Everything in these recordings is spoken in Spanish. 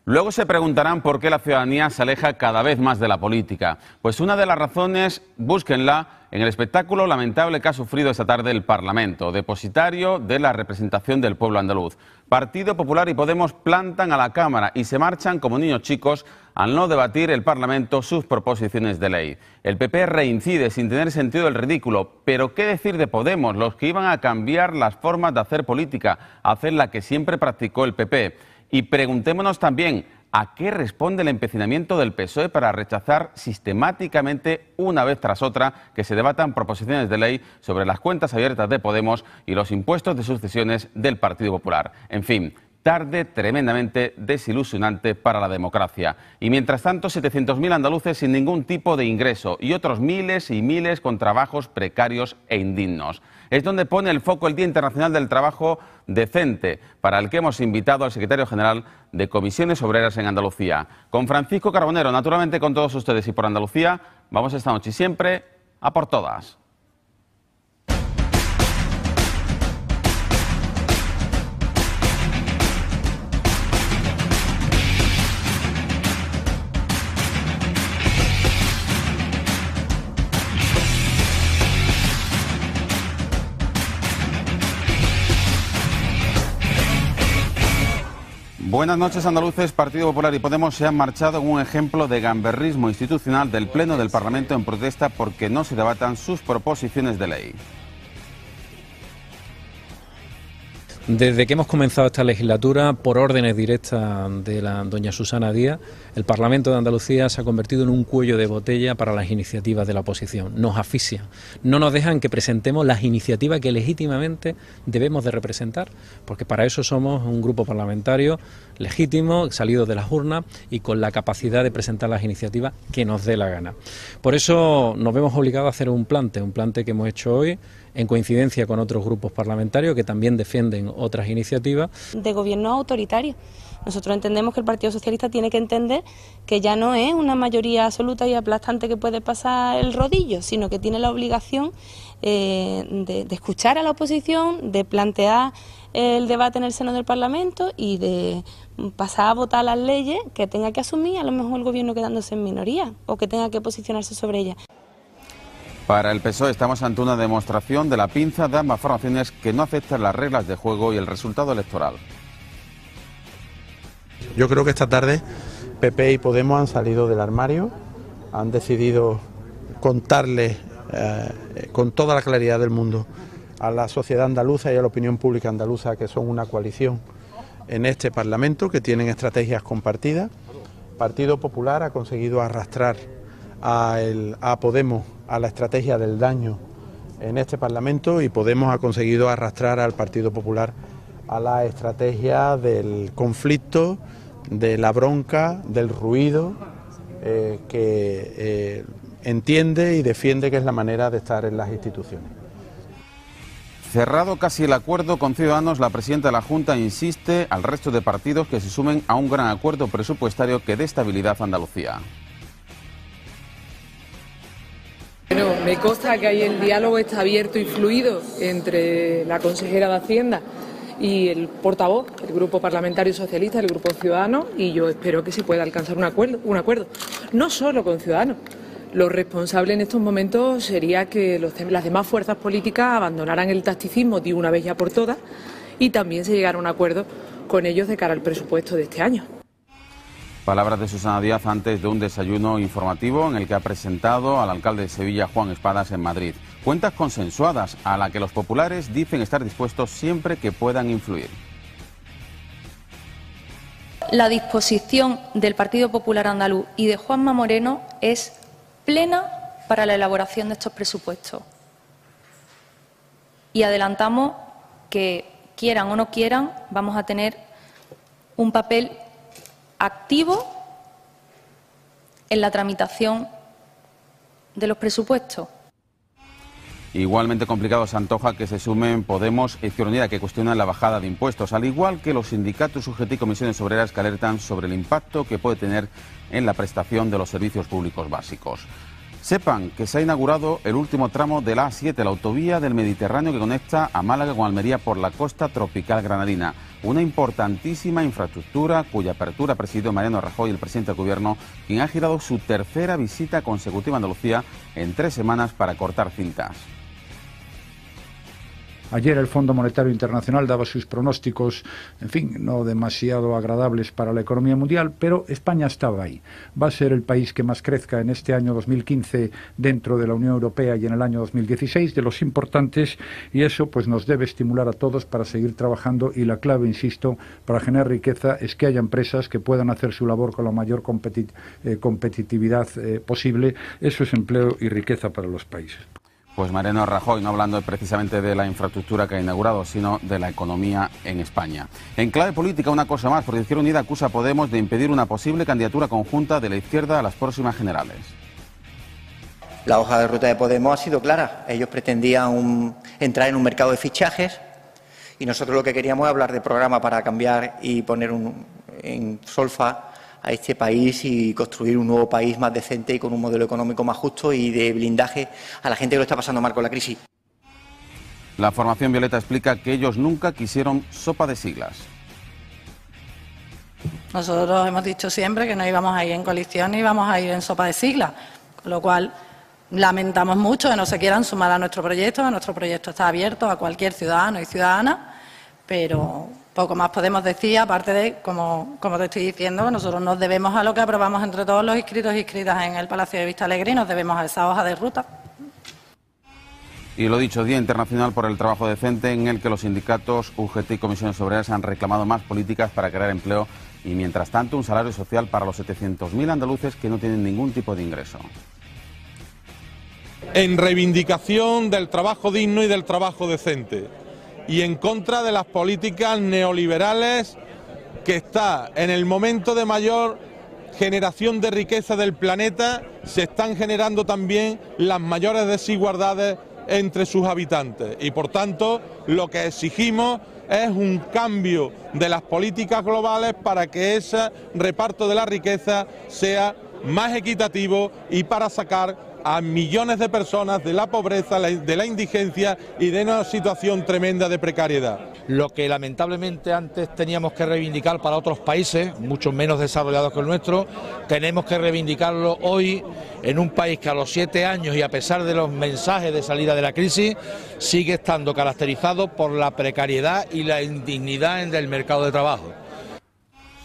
Luego se preguntarán por qué la ciudadanía se aleja cada vez más de la política. Pues una de las razones, búsquenla en el espectáculo lamentable que ha sufrido esta tarde el Parlamento, depositario de la representación del pueblo andaluz. Partido Popular y Podemos plantan a la Cámara y se marchan como niños chicos al no debatir el Parlamento sus proposiciones de ley. El PP reincide sin tener sentido del ridículo, pero ¿qué decir de Podemos, los que iban a cambiar las formas de hacer política, hacer la que siempre practicó el PP? Y preguntémonos también, ¿a qué responde el empecinamiento del PSOE para rechazar sistemáticamente, una vez tras otra, que se debatan proposiciones de ley sobre las cuentas abiertas de Podemos y los impuestos de sucesiones del Partido Popular? En fin, tarde tremendamente desilusionante para la democracia. Y mientras tanto, 700.000 andaluces sin ningún tipo de ingreso y otros miles y miles con trabajos precarios e indignos. Es donde pone el foco el Día Internacional del Trabajo Decente, para el que hemos invitado al secretario general de Comisiones Obreras en Andalucía. Con Francisco Carbonero, naturalmente con todos ustedes y por Andalucía, vamos esta noche y siempre a por todas. Buenas noches, andaluces. Partido Popular y Podemos se han marchado en un ejemplo de gamberrismo institucional del Pleno del Parlamento en protesta porque no se debatan sus proposiciones de ley. Desde que hemos comenzado esta legislatura, por órdenes directas de la doña Susana Díaz, el Parlamento de Andalucía se ha convertido en un cuello de botella para las iniciativas de la oposición. Nos asfixian, no nos dejan que presentemos las iniciativas que legítimamente debemos de representar, porque para eso somos un grupo parlamentario legítimo, salido de las urnas y con la capacidad de presentar las iniciativas que nos dé la gana. Por eso nos vemos obligados a hacer un plante que hemos hecho hoy, en coincidencia con otros grupos parlamentarios que también defienden otras iniciativas. De gobierno autoritario. Nosotros entendemos que el Partido Socialista tiene que entender que ya no es una mayoría absoluta y aplastante que puede pasar el rodillo, sino que tiene la obligación de escuchar a la oposición, de plantear el debate en el seno del Parlamento y de pasar a votar las leyes que tenga que asumir a lo mejor el gobierno quedándose en minoría o que tenga que posicionarse sobre ellas. Para el PSOE estamos ante una demostración de la pinza de ambas formaciones que no aceptan las reglas de juego y el resultado electoral. Yo creo que esta tarde PP y Podemos han salido del armario, han decidido contarle con toda la claridad del mundo a la sociedad andaluza y a la opinión pública andaluza que son una coalición en este Parlamento, que tienen estrategias compartidas. Partido Popular ha conseguido arrastrar a Podemos a la estrategia del daño en este Parlamento y Podemos ha conseguido arrastrar al Partido Popular a la estrategia del conflicto, de la bronca, del ruido, que entiende y defiende que es la manera de estar en las instituciones. Cerrado casi el acuerdo con Ciudadanos, la presidenta de la Junta insiste al resto de partidos que se sumen a un gran acuerdo presupuestario que dé estabilidad a Andalucía. Bueno, me consta que ahí el diálogo está abierto y fluido entre la consejera de Hacienda y el portavoz, el Grupo Parlamentario Socialista, el Grupo Ciudadanos, y yo espero que se pueda alcanzar un acuerdo. No solo con Ciudadanos. Lo responsable en estos momentos sería que las demás fuerzas políticas abandonaran el tacticismo de una vez ya por todas y también se llegara a un acuerdo con ellos de cara al presupuesto de este año. Palabras de Susana Díaz antes de un desayuno informativo en el que ha presentado al alcalde de Sevilla, Juan Espadas, en Madrid. Cuentas consensuadas a la que los populares dicen estar dispuestos siempre que puedan influir. La disposición del Partido Popular Andaluz y de Juanma Moreno es plena para la elaboración de estos presupuestos. Y adelantamos que, quieran o no quieran, vamos a tener un papel activo en la tramitación de los presupuestos. Igualmente complicado se antoja que se sumen Podemos e Izquierda Unida, que cuestionan la bajada de impuestos, al igual que los sindicatos UGT y comisiones obreras que alertan sobre el impacto que puede tener en la prestación de los servicios públicos básicos. Sepan que se ha inaugurado el último tramo de la A7, la autovía del Mediterráneo que conecta a Málaga con Almería por la costa tropical granadina. una importantísima infraestructura cuya apertura ha presidido Mariano Rajoy, el presidente del Gobierno, quien ha girado su tercera visita consecutiva a Andalucía en 3 semanas para cortar cintas. Ayer el Fondo Monetario Internacional daba sus pronósticos, en fin, no demasiado agradables para la economía mundial, pero España estaba ahí. Va a ser el país que más crezca en este año 2015 dentro de la Unión Europea y en el año 2016, de los importantes, y eso pues nos debe estimular a todos para seguir trabajando, y la clave, insisto, para generar riqueza es que haya empresas que puedan hacer su labor con la mayor competitividad posible. Eso es empleo y riqueza para los países. Pues Mariano Rajoy, no hablando precisamente de la infraestructura que ha inaugurado, sino de la economía en España. En clave política, una cosa más, porque Izquierda Unida acusa a Podemos de impedir una posible candidatura conjunta de la izquierda a las próximas generales. La hoja de ruta de Podemos ha sido clara. Ellos pretendían entrar en un mercado de fichajes y nosotros lo que queríamos es hablar de programa para cambiar y poner en solfa a este país y construir un nuevo país más decente y con un modelo económico más justo y de blindaje a la gente que lo está pasando mal con la crisis. La formación violeta explica que ellos nunca quisieron sopa de siglas. Nosotros hemos dicho siempre que no íbamos a ir en coalición ni íbamos a ir en sopa de siglas, con lo cual lamentamos mucho que no se quieran sumar a nuestro proyecto. Nuestro proyecto está abierto a cualquier ciudadano y ciudadana, pero poco más podemos decir, aparte de, como te estoy diciendo, que nosotros nos debemos a lo que aprobamos entre todos los inscritos y inscritas en el Palacio de Vista Alegre y nos debemos a esa hoja de ruta. Y lo dicho, Día Internacional por el Trabajo Decente, en el que los sindicatos, UGT y comisiones obreras han reclamado más políticas para crear empleo y, mientras tanto, un salario social para los 700.000 andaluces que no tienen ningún tipo de ingreso. En reivindicación del trabajo digno y del trabajo decente, y en contra de las políticas neoliberales que está en el momento de mayor generación de riqueza del planeta, se están generando también las mayores desigualdades entre sus habitantes, y por tanto lo que exigimos es un cambio de las políticas globales para que ese reparto de la riqueza sea más equitativo y para sacar a millones de personas de la pobreza, de la indigencia y de una situación tremenda de precariedad. Lo que lamentablemente antes teníamos que reivindicar para otros países, mucho menos desarrollados que el nuestro, tenemos que reivindicarlo hoy en un país que a los 7 años y a pesar de los mensajes de salida de la crisis, sigue estando caracterizado por la precariedad y la indignidad del mercado de trabajo.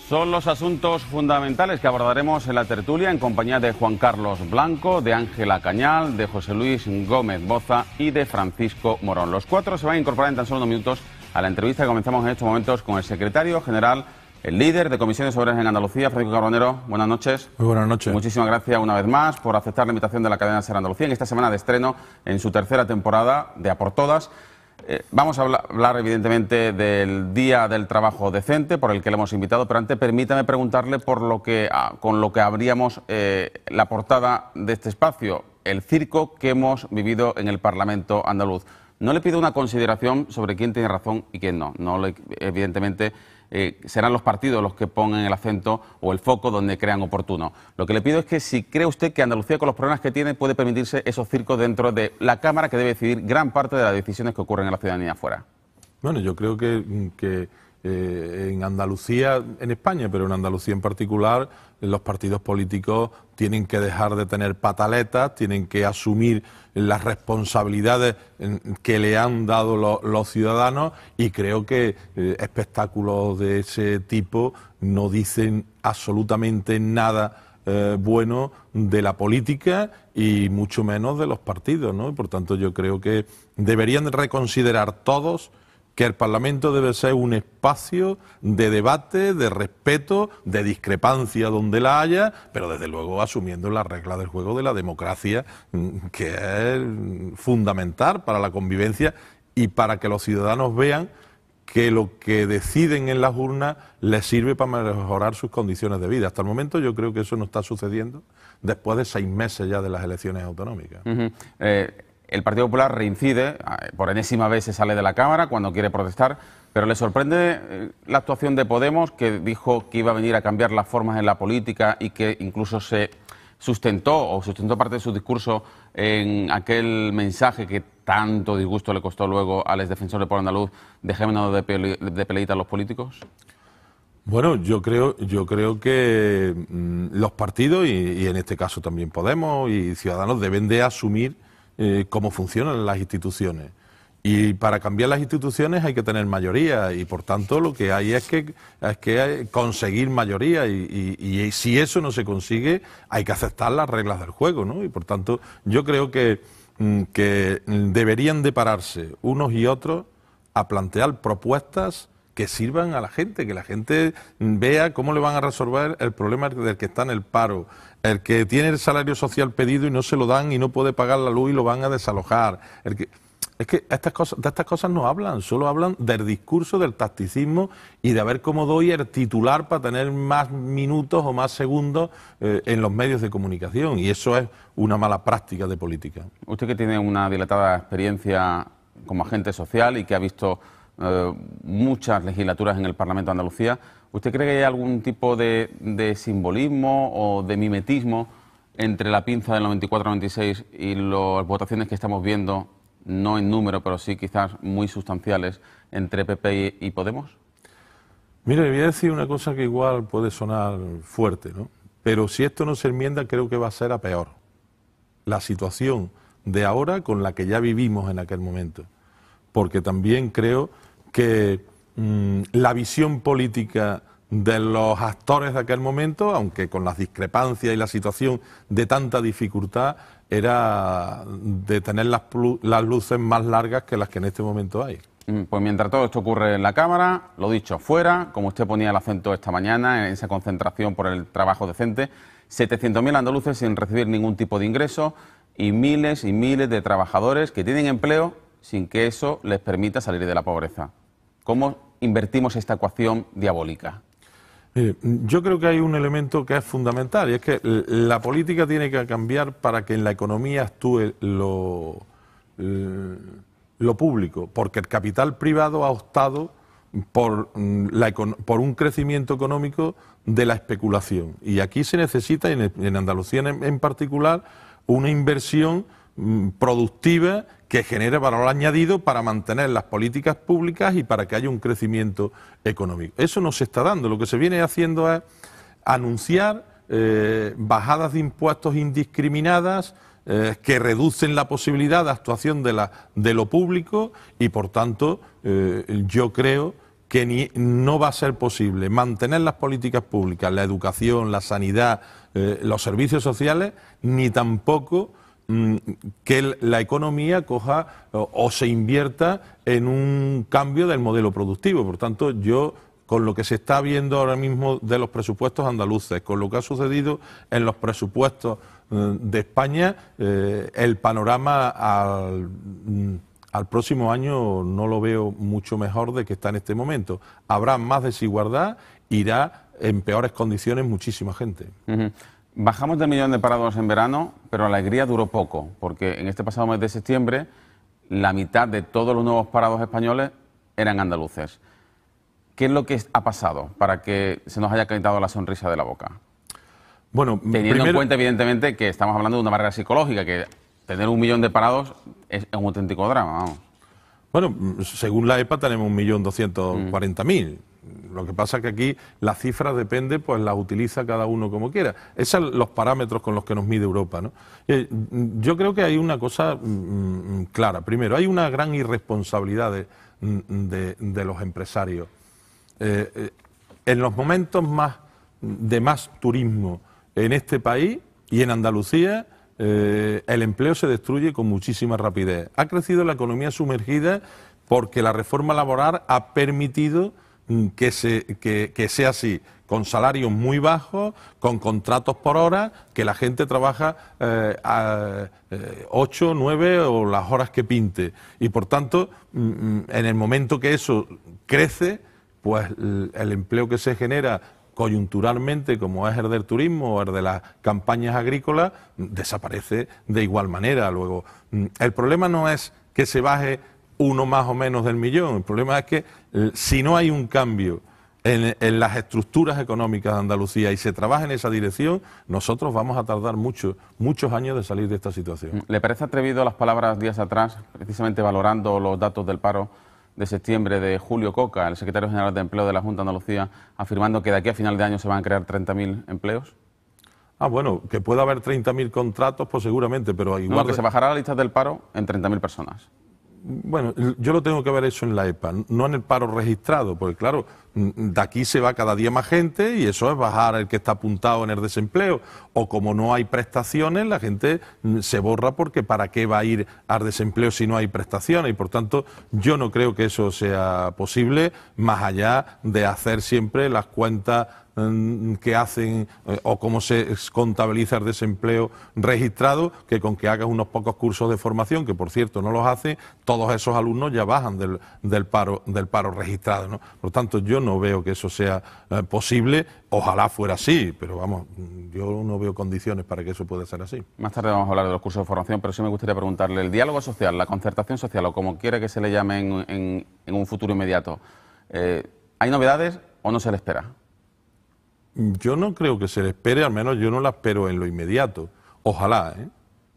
Son los asuntos fundamentales que abordaremos en la tertulia en compañía de Juan Carlos Blanco, de Ángela Cañal, de José Luis Gómez Boza y de Francisco Morón. Los 4 se van a incorporar en tan solo unos minutos a la entrevista que comenzamos en estos momentos con el secretario general, el líder de Comisiones Obreras en Andalucía, Francisco Carbonero. Buenas noches. Muy buenas noches. Muchísimas gracias una vez más por aceptar la invitación de la cadena SER Andalucía en esta semana de estreno en su tercera temporada de A por Todas. Vamos a hablar evidentemente del Día del Trabajo Decente, por el que le hemos invitado, pero antes permítame preguntarle por con lo que abríamos la portada de este espacio, el circo que hemos vivido en el Parlamento andaluz. No le pido una consideración sobre quién tiene razón y quién no. Evidentemente serán los partidos los que pongan el acento o el foco donde crean oportuno. Lo que le pido es que si cree usted que Andalucía, con los problemas que tiene, puede permitirse esos circos dentro de la Cámara, que debe decidir gran parte de las decisiones que ocurren en la ciudadanía afuera. Bueno, yo creo que en Andalucía, en España, pero en Andalucía en particular, los partidos políticos tienen que dejar de tener pataletas, tienen que asumir las responsabilidades que le han dado los ciudadanos, y creo que espectáculos de ese tipo no dicen absolutamente nada bueno de la política y mucho menos de los partidos, ¿no? Por tanto, yo creo que deberían reconsiderar todos que el Parlamento debe ser un espacio de debate, de respeto, de discrepancia donde la haya, pero desde luego asumiendo las reglas del juego de la democracia, que es fundamental para la convivencia y para que los ciudadanos vean que lo que deciden en las urnas les sirve para mejorar sus condiciones de vida. Hasta el momento yo creo que eso no está sucediendo después de 6 meses ya de las elecciones autonómicas. El Partido Popular reincide, por enésima vez se sale de la Cámara cuando quiere protestar, pero ¿le sorprende la actuación de Podemos, que dijo que iba a venir a cambiar las formas en la política y que incluso se sustentó parte de su discurso en aquel mensaje que tanto disgusto le costó luego al exdefensor del pueblo andaluz, dejémonos de peleitas los políticos? Bueno, yo creo que los partidos, y en este caso también Podemos y Ciudadanos, deben de asumir cómo funcionan las instituciones. Y para cambiar las instituciones hay que tener mayoría, y por tanto lo que hay es que conseguir mayoría, y si eso no se consigue hay que aceptar las reglas del juego, ¿no? Y por tanto yo creo que deberían de pararse unos y otros a plantear propuestas que sirvan a la gente, que la gente vea cómo le van a resolver el problema del que está en el paro, el que tiene el salario social pedido y no se lo dan y no puede pagar la luz y lo van a desalojar. Es que de estas cosas no hablan, solo hablan del discurso, del tacticismo y de a ver cómo doy el titular para tener más minutos o más segundos en los medios de comunicación, y eso es una mala práctica de política. Usted, que tiene una dilatada experiencia como agente social y que ha visto muchas legislaturas en el Parlamento de Andalucía, ¿usted cree que hay algún tipo de simbolismo o de mimetismo entre la pinza del 94-96 y las votaciones que estamos viendo, no en número, pero sí quizás muy sustanciales, entre PP y Podemos? Mire, voy a decir una cosa que igual puede sonar fuerte, ¿no? Pero si esto no se enmienda, creo que va a ser a peor la situación de ahora con la que ya vivimos en aquel momento. Porque también creo que la visión política de los actores de aquel momento, aunque con las discrepancias y la situación de tanta dificultad, era de tener las luces más largas que las que en este momento hay. Pues mientras todo esto ocurre en la Cámara, lo dicho, fuera, como usted ponía el acento esta mañana, en esa concentración por el trabajo decente, 700.000 andaluces sin recibir ningún tipo de ingreso y miles de trabajadores que tienen empleo sin que eso les permita salir de la pobreza. ¿Cómo invertimos esta ecuación diabólica? Yo creo que hay un elemento que es fundamental, y es que la política tiene que cambiar para que en la economía actúe lo público, porque el capital privado ha optado por un crecimiento económico de la especulación. Y aquí se necesita, en Andalucía en particular, una inversión productiva que genere valor añadido para mantener las políticas públicas y para que haya un crecimiento económico. Eso no se está dando. Lo que se viene haciendo es anunciar bajadas de impuestos indiscriminadas que reducen la posibilidad de actuación de lo público, y por tanto yo creo que no va a ser posible mantener las políticas públicas, la educación, la sanidad, los servicios sociales, ni tampoco que la economía coja o se invierta en un cambio del modelo productivo. Por tanto, yo, con lo que se está viendo ahora mismo de los presupuestos andaluces, con lo que ha sucedido en los presupuestos de España, el panorama al próximo año no lo veo mucho mejor de que está en este momento. Habrá más desigualdad, irá en peores condiciones muchísima gente. Bajamos del 1 millón de parados en verano, pero la alegría duró poco, porque en este pasado mes de septiembre la mitad de todos los nuevos parados españoles eran andaluces. ¿Qué es lo que ha pasado para que se nos haya quitado la sonrisa de la boca? Bueno, teniendo en cuenta, evidentemente, que estamos hablando de una barrera psicológica, que tener 1 millón de parados es un auténtico drama, vamos. Bueno, según la EPA tenemos 1.240.000. Lo que pasa es que aquí las cifras dependen, pues las utiliza cada uno como quiera. Esos son los parámetros con los que nos mide Europa, ¿no? Yo creo que hay una cosa clara. Primero, hay una gran irresponsabilidad de los empresarios. En los momentos de más turismo en este país y en Andalucía, el empleo se destruye con muchísima rapidez. Ha crecido la economía sumergida porque la reforma laboral ha permitido que sea así, con salarios muy bajos, con contratos por hora, que la gente trabaja 8, 9 o las horas que pinte. Y por tanto, en el momento que eso crece, pues el empleo que se genera coyunturalmente, como es el del turismo o el de las campañas agrícolas, desaparece de igual manera. Luego, el problema no es que se baje uno más o menos del millón, el problema es que si no hay un cambio en las estructuras económicas de Andalucía y se trabaja en esa dirección, nosotros vamos a tardar muchos años de salir de esta situación. ¿Le parece atrevido las palabras días atrás, precisamente valorando los datos del paro de septiembre de Julio Coca, el secretario general de Empleo de la Junta de Andalucía, afirmando que de aquí a final de año se van a crear 30.000 empleos? Bueno, que pueda haber 30.000 contratos, pues seguramente, pero igual... No, que se bajará la lista del paro en 30.000 personas. Bueno, yo lo tengo que ver eso en la EPA, no en el paro registrado, porque claro, de aquí se va cada día más gente y eso es bajar el que está apuntado en el desempleo. O como no hay prestaciones, la gente se borra porque ¿para qué va a ir al desempleo si no hay prestaciones? Y por tanto, yo no creo que eso sea posible, más allá de hacer siempre las cuentas que hacen o cómo se contabiliza el desempleo registrado, que con que hagas unos pocos cursos de formación, que por cierto no los hace, todos esos alumnos ya bajan del paro registrado, ¿no? Por tanto, yo no veo que eso sea posible, ojalá fuera así, pero vamos, yo no veo condiciones para que eso pueda ser así. Más tarde vamos a hablar de los cursos de formación, pero sí me gustaría preguntarle, el diálogo social, la concertación social, o como quiera que se le llame en un futuro inmediato, ¿hay novedades o no se le espera? Yo no creo que se le espere, al menos yo no la espero en lo inmediato. Ojalá,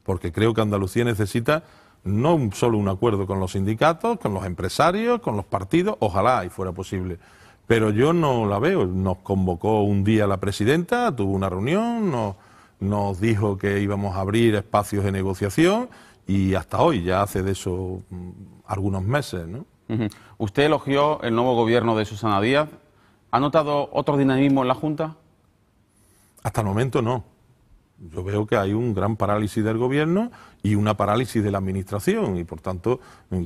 porque creo que Andalucía necesita no solo un acuerdo con los sindicatos, con los empresarios, con los partidos, ojalá y fuera posible. Pero yo no la veo. Nos convocó un día la presidenta, tuvo una reunión, nos dijo que íbamos a abrir espacios de negociación y hasta hoy, ya hace de eso algunos meses, ¿no? Usted elogió el nuevo gobierno de Susana Díaz. ¿Ha notado otro dinamismo en la Junta? Hasta el momento no. Yo veo que hay un gran parálisis del gobierno y una parálisis de la administración y por tanto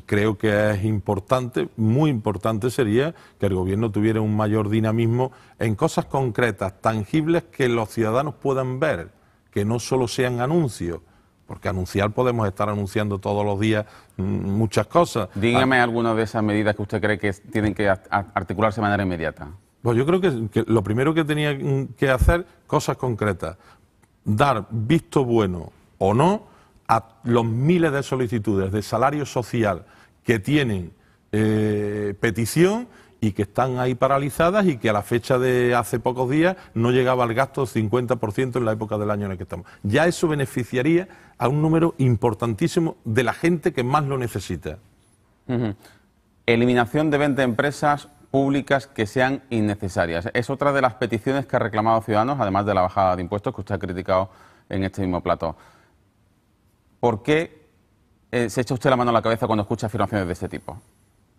creo que es importante, muy importante sería que el gobierno tuviera un mayor dinamismo en cosas concretas, tangibles que los ciudadanos puedan ver, que no solo sean anuncios. Porque anunciar podemos estar anunciando todos los días muchas cosas. Dígame algunas de esas medidas que usted cree que tienen que articularse de manera inmediata. Pues yo creo que lo primero que tenía que hacer, cosas concretas, dar visto bueno o no a los miles de solicitudes de salario social que tienen petición y que están ahí paralizadas y que a la fecha de hace pocos días no llegaba al gasto del 50% en la época del año en el que estamos. Ya eso beneficiaría a un número importantísimo de la gente que más lo necesita. Eliminación de 20 empresas públicas que sean innecesarias. Es otra de las peticiones que ha reclamado Ciudadanos, además de la bajada de impuestos que usted ha criticado en este mismo plato. ¿Por qué se echa usted la mano a la cabeza cuando escucha afirmaciones de este tipo?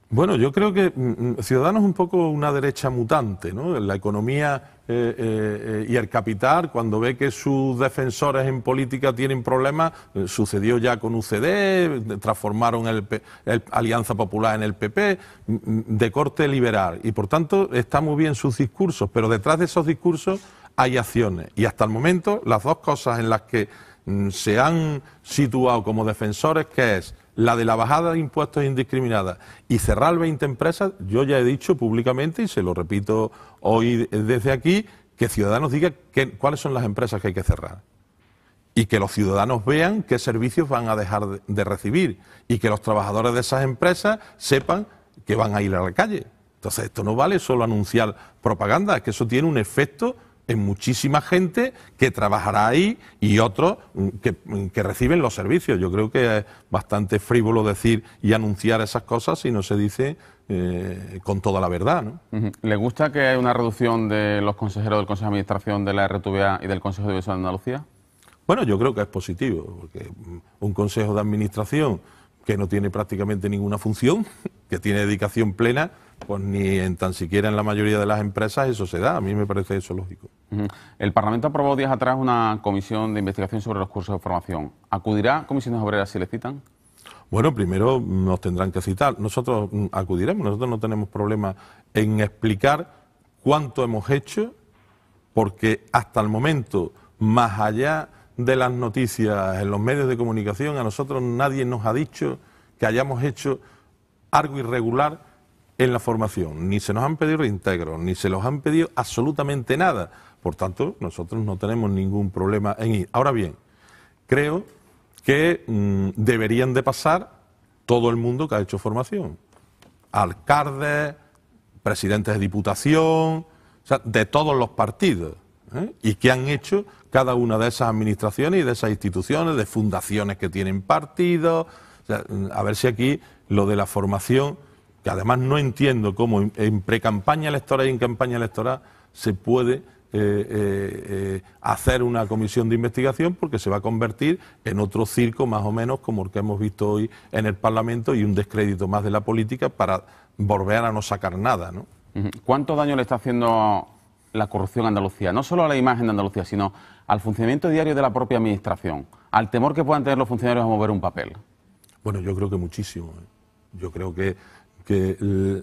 Bueno, yo creo que Ciudadanos es un poco una derecha mutante, ¿no? La economía y el capital, cuando ve que sus defensores en política tienen problemas, sucedió ya con UCD, transformaron el Alianza Popular en el PP, de corte liberal, y por tanto está muy bien sus discursos, pero detrás de esos discursos hay acciones, y hasta el momento las dos cosas en las que se han situado como defensores, que es la de la bajada de impuestos indiscriminada y cerrar 20 empresas, yo ya he dicho públicamente, y se lo repito hoy desde aquí, que Ciudadanos diga cuáles son las empresas que hay que cerrar. Y que los ciudadanos vean qué servicios van a dejar de recibir. Y que los trabajadores de esas empresas sepan que van a ir a la calle. Entonces esto no vale solo anunciar propaganda, es que eso tiene un efecto en muchísima gente que trabajará ahí y otros que reciben los servicios. Yo creo que es bastante frívolo decir y anunciar esas cosas si no se dice con toda la verdad, ¿no? ¿Le gusta que haya una reducción de los consejeros del Consejo de Administración de la RTVA y del Consejo de Audiovisual de Andalucía? Bueno, yo creo que es positivo, porque un Consejo de Administración que no tiene prácticamente ninguna función, que tiene dedicación plena, pues ni en tan siquiera en la mayoría de las empresas eso se da. A mí me parece eso lógico. El Parlamento aprobó días atrás una comisión de investigación sobre los cursos de formación. ¿Acudirá a comisiones obreras si le citan? Bueno, primero nos tendrán que citar. Nosotros acudiremos, nosotros no tenemos problema en explicar cuánto hemos hecho, porque hasta el momento, más allá de las noticias en los medios de comunicación, a nosotros nadie nos ha dicho que hayamos hecho algo irregular en la formación. Ni se nos han pedido reintegros, ni se los han pedido absolutamente nada. Por tanto, nosotros no tenemos ningún problema en ir. Ahora bien, creo que deberían de pasar todo el mundo que ha hecho formación. Alcaldes, presidentes de diputación, o sea, de todos los partidos, y que han hecho cada una de esas administraciones y de esas instituciones, de fundaciones que tienen partidos. O sea, a ver si aquí lo de la formación, que además no entiendo cómo en pre-campaña electoral y en campaña electoral se puede hacer una comisión de investigación, porque se va a convertir en otro circo más o menos como el que hemos visto hoy en el Parlamento, y un descrédito más de la política para volver a no sacar nada, ¿no? ¿Cuánto daño le está haciendo la corrupción a Andalucía? No solo a la imagen de Andalucía, sino al funcionamiento diario de la propia administración, al temor que puedan tener los funcionarios a mover un papel. Bueno, yo creo que muchísimo. Yo creo que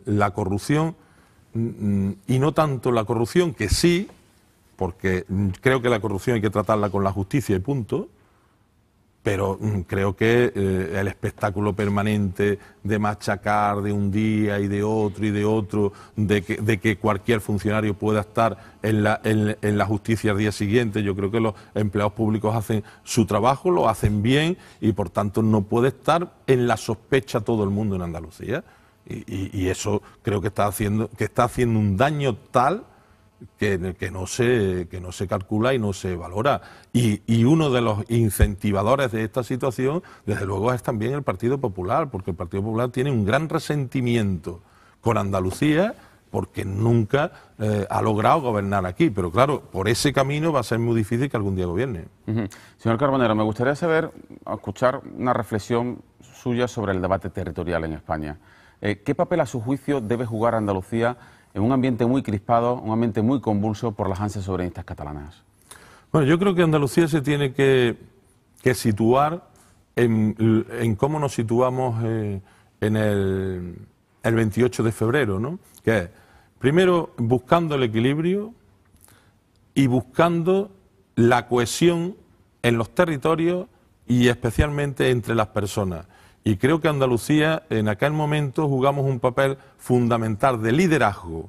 la corrupción, y no tanto la corrupción, que sí, porque creo que la corrupción hay que tratarla con la justicia y punto, pero creo que el espectáculo permanente de machacar de un día y de otro, de que cualquier funcionario pueda estar en la justicia al día siguiente, yo creo que los empleados públicos hacen su trabajo, lo hacen bien, y por tanto no puede estar en la sospecha todo el mundo en Andalucía, y eso creo que está haciendo un daño tal que no se calcula y no se valora. Y uno de los incentivadores de esta situación, desde luego, es también el Partido Popular, porque el Partido Popular tiene un gran resentimiento con Andalucía, porque nunca ha logrado gobernar aquí. Pero claro, por ese camino va a ser muy difícil que algún día gobierne. Señor Carbonero, me gustaría escuchar una reflexión suya sobre el debate territorial en España. ¿Qué papel, a su juicio, debe jugar Andalucía en un ambiente muy crispado, un ambiente muy convulso por las ansias soberanistas catalanas? Bueno, yo creo que Andalucía se tiene que situar en cómo nos situamos en el 28 de febrero, ¿no? Que es, primero, buscando el equilibrio y buscando la cohesión en los territorios y especialmente entre las personas. Y creo que Andalucía, en aquel momento, jugamos un papel fundamental de liderazgo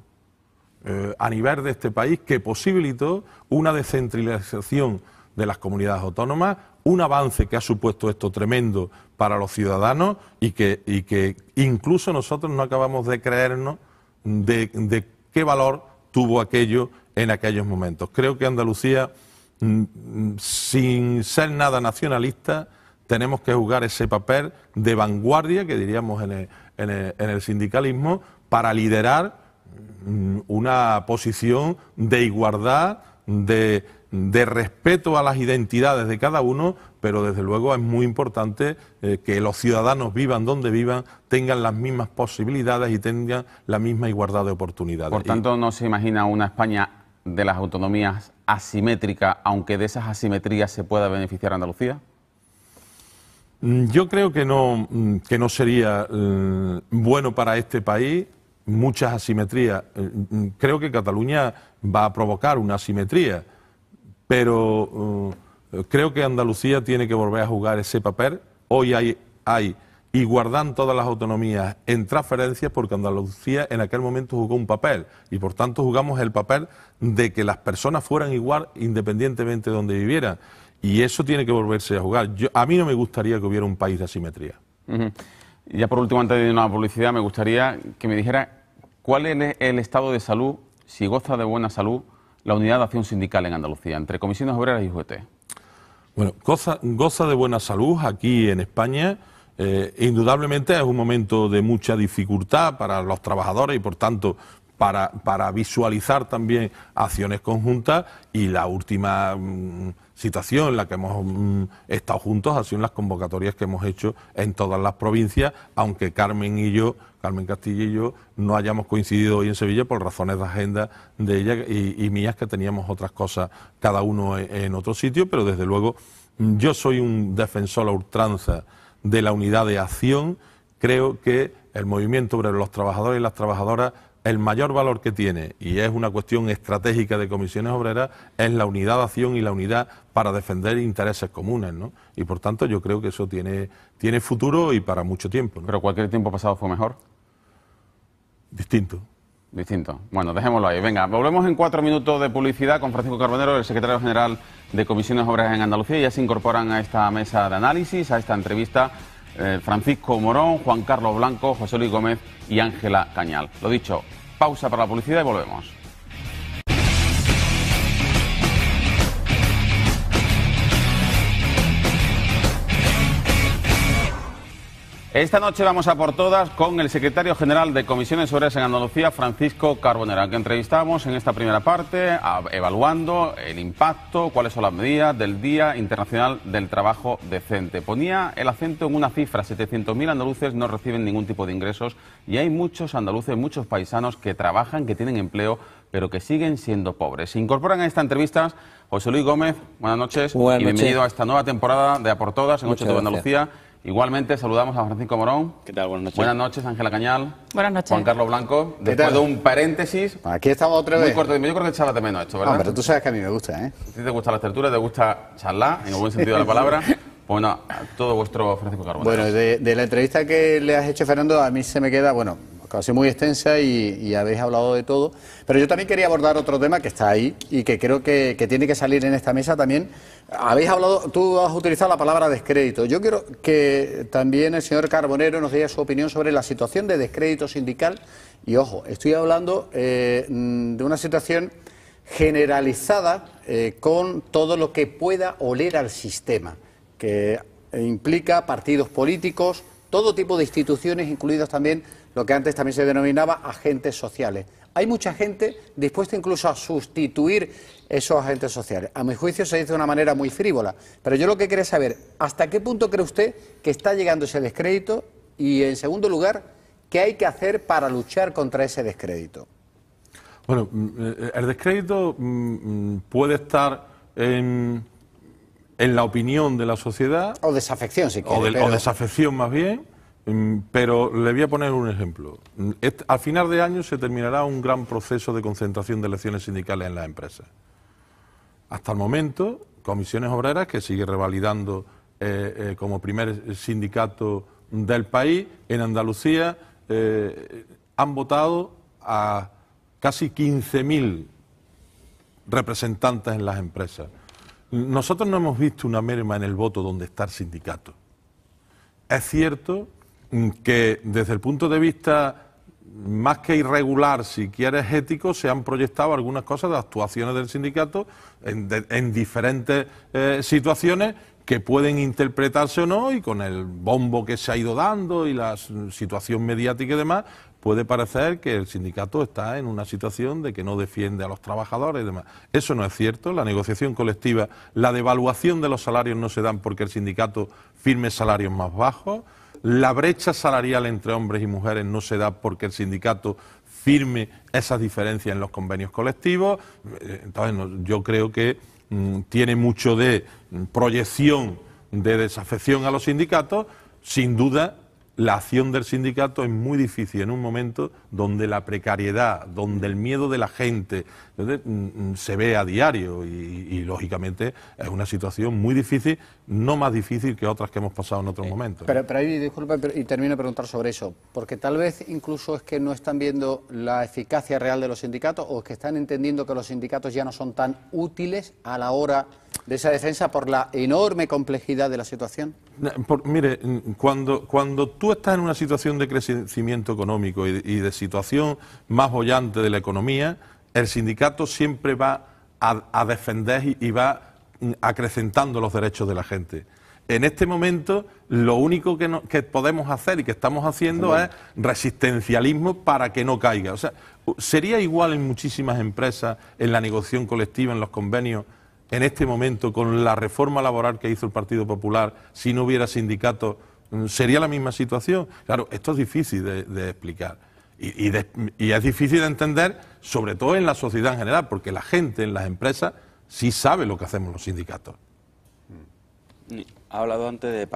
a nivel de este país, que posibilitó una descentralización de las comunidades autónomas, un avance que ha supuesto esto tremendo para los ciudadanos, y que incluso nosotros no acabamos de creernos de qué valor tuvo aquello en aquellos momentos. Creo que Andalucía, sin ser nada nacionalista, tenemos que jugar ese papel de vanguardia, que diríamos en el sindicalismo, para liderar una posición de igualdad, de respeto a las identidades de cada uno, pero desde luego es muy importante que los ciudadanos, vivan donde vivan, tengan las mismas posibilidades y tengan la misma igualdad de oportunidades. Por tanto, ¿no se imagina una España de las autonomías asimétrica, aunque de esas asimetrías se pueda beneficiar Andalucía? Yo creo que no sería bueno para este país muchas asimetrías. Creo que Cataluña va a provocar una asimetría, pero creo que Andalucía tiene que volver a jugar ese papel. Hoy hay igualdad en todas las autonomías en transferencias, porque Andalucía en aquel momento jugó un papel, y por tanto jugamos el papel de que las personas fueran igual independientemente de donde vivieran. Y eso tiene que volverse a jugar. A mí no me gustaría que hubiera un país de asimetría. Y ya por último, antes de una publicidad, me gustaría que me dijera cuál es el estado de salud, si goza de buena salud, la unidad de acción sindical en Andalucía, entre comisiones obreras y UGT. Bueno, goza de buena salud aquí en España. Indudablemente es un momento de mucha dificultad para los trabajadores y, por tanto, para visualizar también acciones conjuntas, y la última situación en la que hemos estado juntos ha sido en las convocatorias que hemos hecho en todas las provincias, aunque Carmen Castilla y yo no hayamos coincidido hoy en Sevilla por razones de agenda de ella y mías, que teníamos otras cosas cada uno en otro sitio, pero desde luego yo soy un defensor a ultranza de la unidad de acción. Creo que el movimiento obrero, los trabajadores y las trabajadoras, el mayor valor que tiene, y es una cuestión estratégica de comisiones obreras, es la unidad de acción y la unidad para defender intereses comunes, ¿no? Y por tanto yo creo que eso tiene futuro y para mucho tiempo, ¿no? ¿Pero cualquier tiempo pasado fue mejor? Distinto. Bueno, dejémoslo ahí. Venga, volvemos en 4 minutos de publicidad con Francisco Carbonero, el secretario general de Comisiones Obreras en Andalucía. Ya se incorporan a esta mesa de análisis, a esta entrevista, Francisco Morón, Juan Carlos Blanco, José Luis Gómez y Ángela Cañal. Lo dicho, pausa para la publicidad y volvemos. Esta noche vamos a por todas con el secretario general de Comisiones Obreras en Andalucía, Francisco Carbonero, al que entrevistamos en esta primera parte, evaluando el impacto, cuáles son las medidas del Día Internacional del Trabajo Decente. Ponía el acento en una cifra: 700.000 andaluces no reciben ningún tipo de ingresos, y hay muchos andaluces, muchos paisanos que trabajan, que tienen empleo, pero que siguen siendo pobres. Se incorporan a esta entrevista José Luis Gómez. Buenas noches. Buenas y noches. Bienvenido a esta nueva temporada de A por Todas en Muchas 8 de gracias. Andalucía. Igualmente saludamos a Francisco Morón. ¿Qué tal? Buenas noches. Buenas noches, Ángela Cañal. Buenas noches. Juan Carlos Blanco. Después de un paréntesis. Aquí estamos otra Muy vez. corto. Yo creo que echabas de menos esto, ¿verdad? No, pero tú sabes que a mí me gusta, ¿eh? A ti te gustan las tertulias, te gusta charlar, en el buen sentido de la palabra. Bueno, todo vuestro Francisco Carbonero. Bueno, de la entrevista que le has hecho, Fernando, a mí se me queda, bueno, casi muy extensa y habéis hablado de todo. Pero yo también quería abordar otro tema que está ahí y que creo que tiene que salir en esta mesa también. Habéis hablado, tú has utilizado la palabra descrédito. Yo quiero que también el señor Carbonero nos diga su opinión sobre la situación de descrédito sindical. Y ojo, estoy hablando de una situación generalizada con todo lo que pueda oler al sistema, que implica partidos políticos, todo tipo de instituciones, incluidos también lo que antes también se denominaba agentes sociales. Hay mucha gente dispuesta incluso a sustituir esos agentes sociales. A mi juicio se dice de una manera muy frívola, pero yo lo que quería saber, ¿hasta qué punto cree usted que está llegando ese descrédito? Y, en segundo lugar, ¿qué hay que hacer para luchar contra ese descrédito? Bueno, el descrédito puede estar en la opinión de la sociedad. O desafección, si quiere. O desafección, más bien. Pero le voy a poner un ejemplo. Al final de año se terminará un gran proceso de concentración de elecciones sindicales en las empresas. Hasta el momento, Comisiones Obreras, que sigue revalidando como primer sindicato del país, en Andalucía han votado a casi 15.000 representantes en las empresas. Nosotros no hemos visto una merma en el voto donde está el sindicato. Es cierto que desde el punto de vista más que irregular, si quieres ético, se han proyectado algunas cosas de actuaciones del sindicato en diferentes situaciones que pueden interpretarse o no, y con el bombo que se ha ido dando y la situación mediática y demás, puede parecer que el sindicato está en una situación de que no defiende a los trabajadores y demás. Eso no es cierto. La negociación colectiva, la devaluación de los salarios no se dan porque el sindicato firme salarios más bajos. La brecha salarial entre hombres y mujeres no se da porque el sindicato firme esas diferencias en los convenios colectivos. Entonces, yo creo que tiene mucho de proyección de desafección a los sindicatos. Sin duda, la acción del sindicato es muy difícil en un momento donde la precariedad, donde el miedo de la gente se ve a diario y lógicamente es una situación muy difícil, no más difícil que otras que hemos pasado en otros momentos. Pero ahí, disculpe, y termino de preguntar sobre eso, porque tal vez incluso es que no están viendo la eficacia real de los sindicatos, o es que están entendiendo que los sindicatos ya no son tan útiles a la hora de esa defensa por la enorme complejidad de la situación. Mire, cuando tú estás en una situación de crecimiento económico y de situación más bollante de la economía, el sindicato siempre va a defender y va acrecentando los derechos de la gente. En este momento, lo único que podemos hacer y que estamos haciendo es resistencialismo para que no caiga. O sea, sería igual en muchísimas empresas, en la negociación colectiva, en los convenios, en este momento, con la reforma laboral que hizo el Partido Popular, si no hubiera sindicatos, ¿sería la misma situación? Claro, esto es difícil de explicar y es difícil de entender, sobre todo en la sociedad en general, porque la gente en las empresas sí sabe lo que hacemos los sindicatos. Ha hablado antes de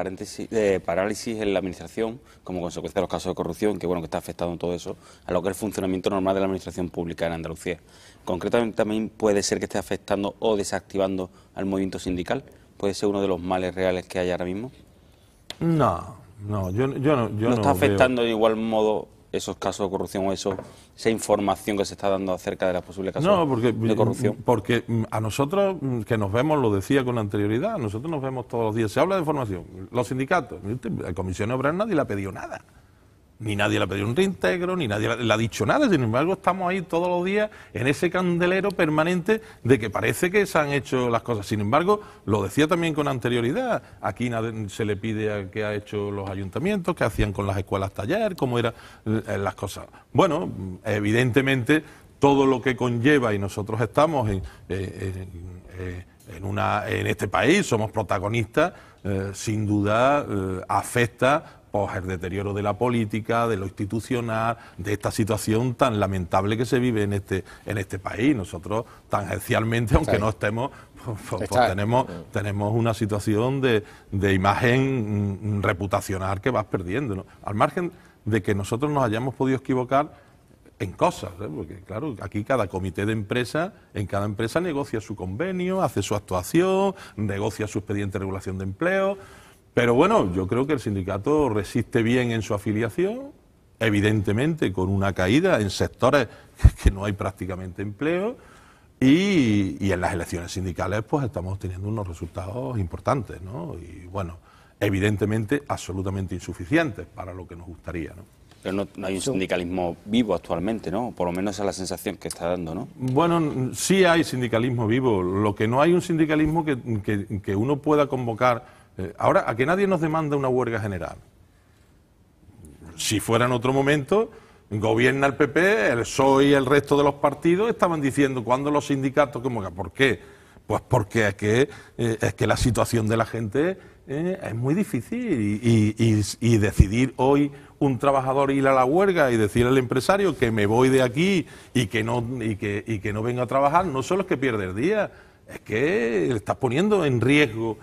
parálisis en la administración como consecuencia de los casos de corrupción, que bueno, que está afectando todo eso a lo que es el funcionamiento normal de la administración pública en Andalucía. Concretamente también puede ser que esté afectando o desactivando al movimiento sindical. ¿Puede ser uno de los males reales que hay ahora mismo? No, yo no está afectando de igual modo esos casos de corrupción o esa información que se está dando acerca de las posibles casos de corrupción? Porque a nosotros, que nos vemos, lo decía con anterioridad, nosotros nos vemos todos los días, se habla de formación, los sindicatos, la Comisión Obrera nadie le ha pedido nada. Ni nadie le ha pedido un reintegro, ni nadie le ha dicho nada. Sin embargo, estamos ahí todos los días en ese candelero permanente de que parece que se han hecho las cosas. Sin embargo, lo decía también con anterioridad, aquí se le pide a qué ha hecho los ayuntamientos, qué hacían con las escuelas taller, cómo eran las cosas. Bueno, evidentemente, todo lo que conlleva, y nosotros estamos en este país, somos protagonistas, sin duda afecta pues el deterioro de la política, de lo institucional, de esta situación tan lamentable que se vive en este país. Nosotros tangencialmente, aunque no estemos, pues tenemos una situación de imagen reputacional que vas perdiendo, ¿no? Al margen de que nosotros nos hayamos podido equivocar en cosas, ¿eh? Porque claro, aquí cada comité de empresa, en cada empresa negocia su convenio, hace su actuación, negocia su expediente de regulación de empleo. Pero bueno, yo creo que el sindicato resiste bien en su afiliación, evidentemente con una caída en sectores que no hay prácticamente empleo, y en las elecciones sindicales pues estamos teniendo unos resultados importantes, ¿no? Y bueno, evidentemente absolutamente insuficientes para lo que nos gustaría, ¿no? Pero no hay un sindicalismo vivo actualmente, ¿no? Por lo menos esa es la sensación que está dando, ¿no? Bueno, sí hay sindicalismo vivo, lo que no hay un sindicalismo que uno pueda convocar. Ahora, a que nadie nos demanda una huelga general. Si fuera en otro momento, gobierna el PP, el PSOE y el resto de los partidos estaban diciendo cuándo los sindicatos convocan. ¿Por qué? Pues porque es que la situación de la gente es muy difícil y decidir hoy un trabajador ir a la huelga y decirle al empresario que me voy de aquí y que no venga a trabajar, no solo es que pierde el día, es que le estás poniendo en riesgo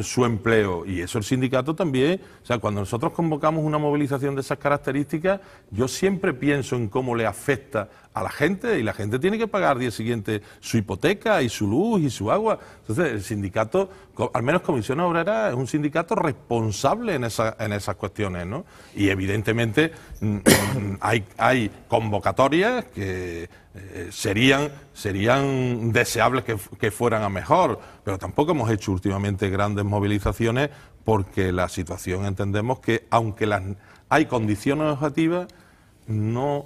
su empleo, y eso el sindicato también. O sea, cuando nosotros convocamos una movilización de esas características, yo siempre pienso en cómo le afecta a la gente, y la gente tiene que pagar al día siguiente su hipoteca y su luz y su agua. Entonces el sindicato, al menos Comisión Obrera, es un sindicato responsable en esas cuestiones, ¿no? Y evidentemente hay convocatorias que serían deseables que fueran a mejor, pero tampoco hemos hecho últimamente grandes movilizaciones porque la situación, entendemos que aunque hay condiciones objetivas, no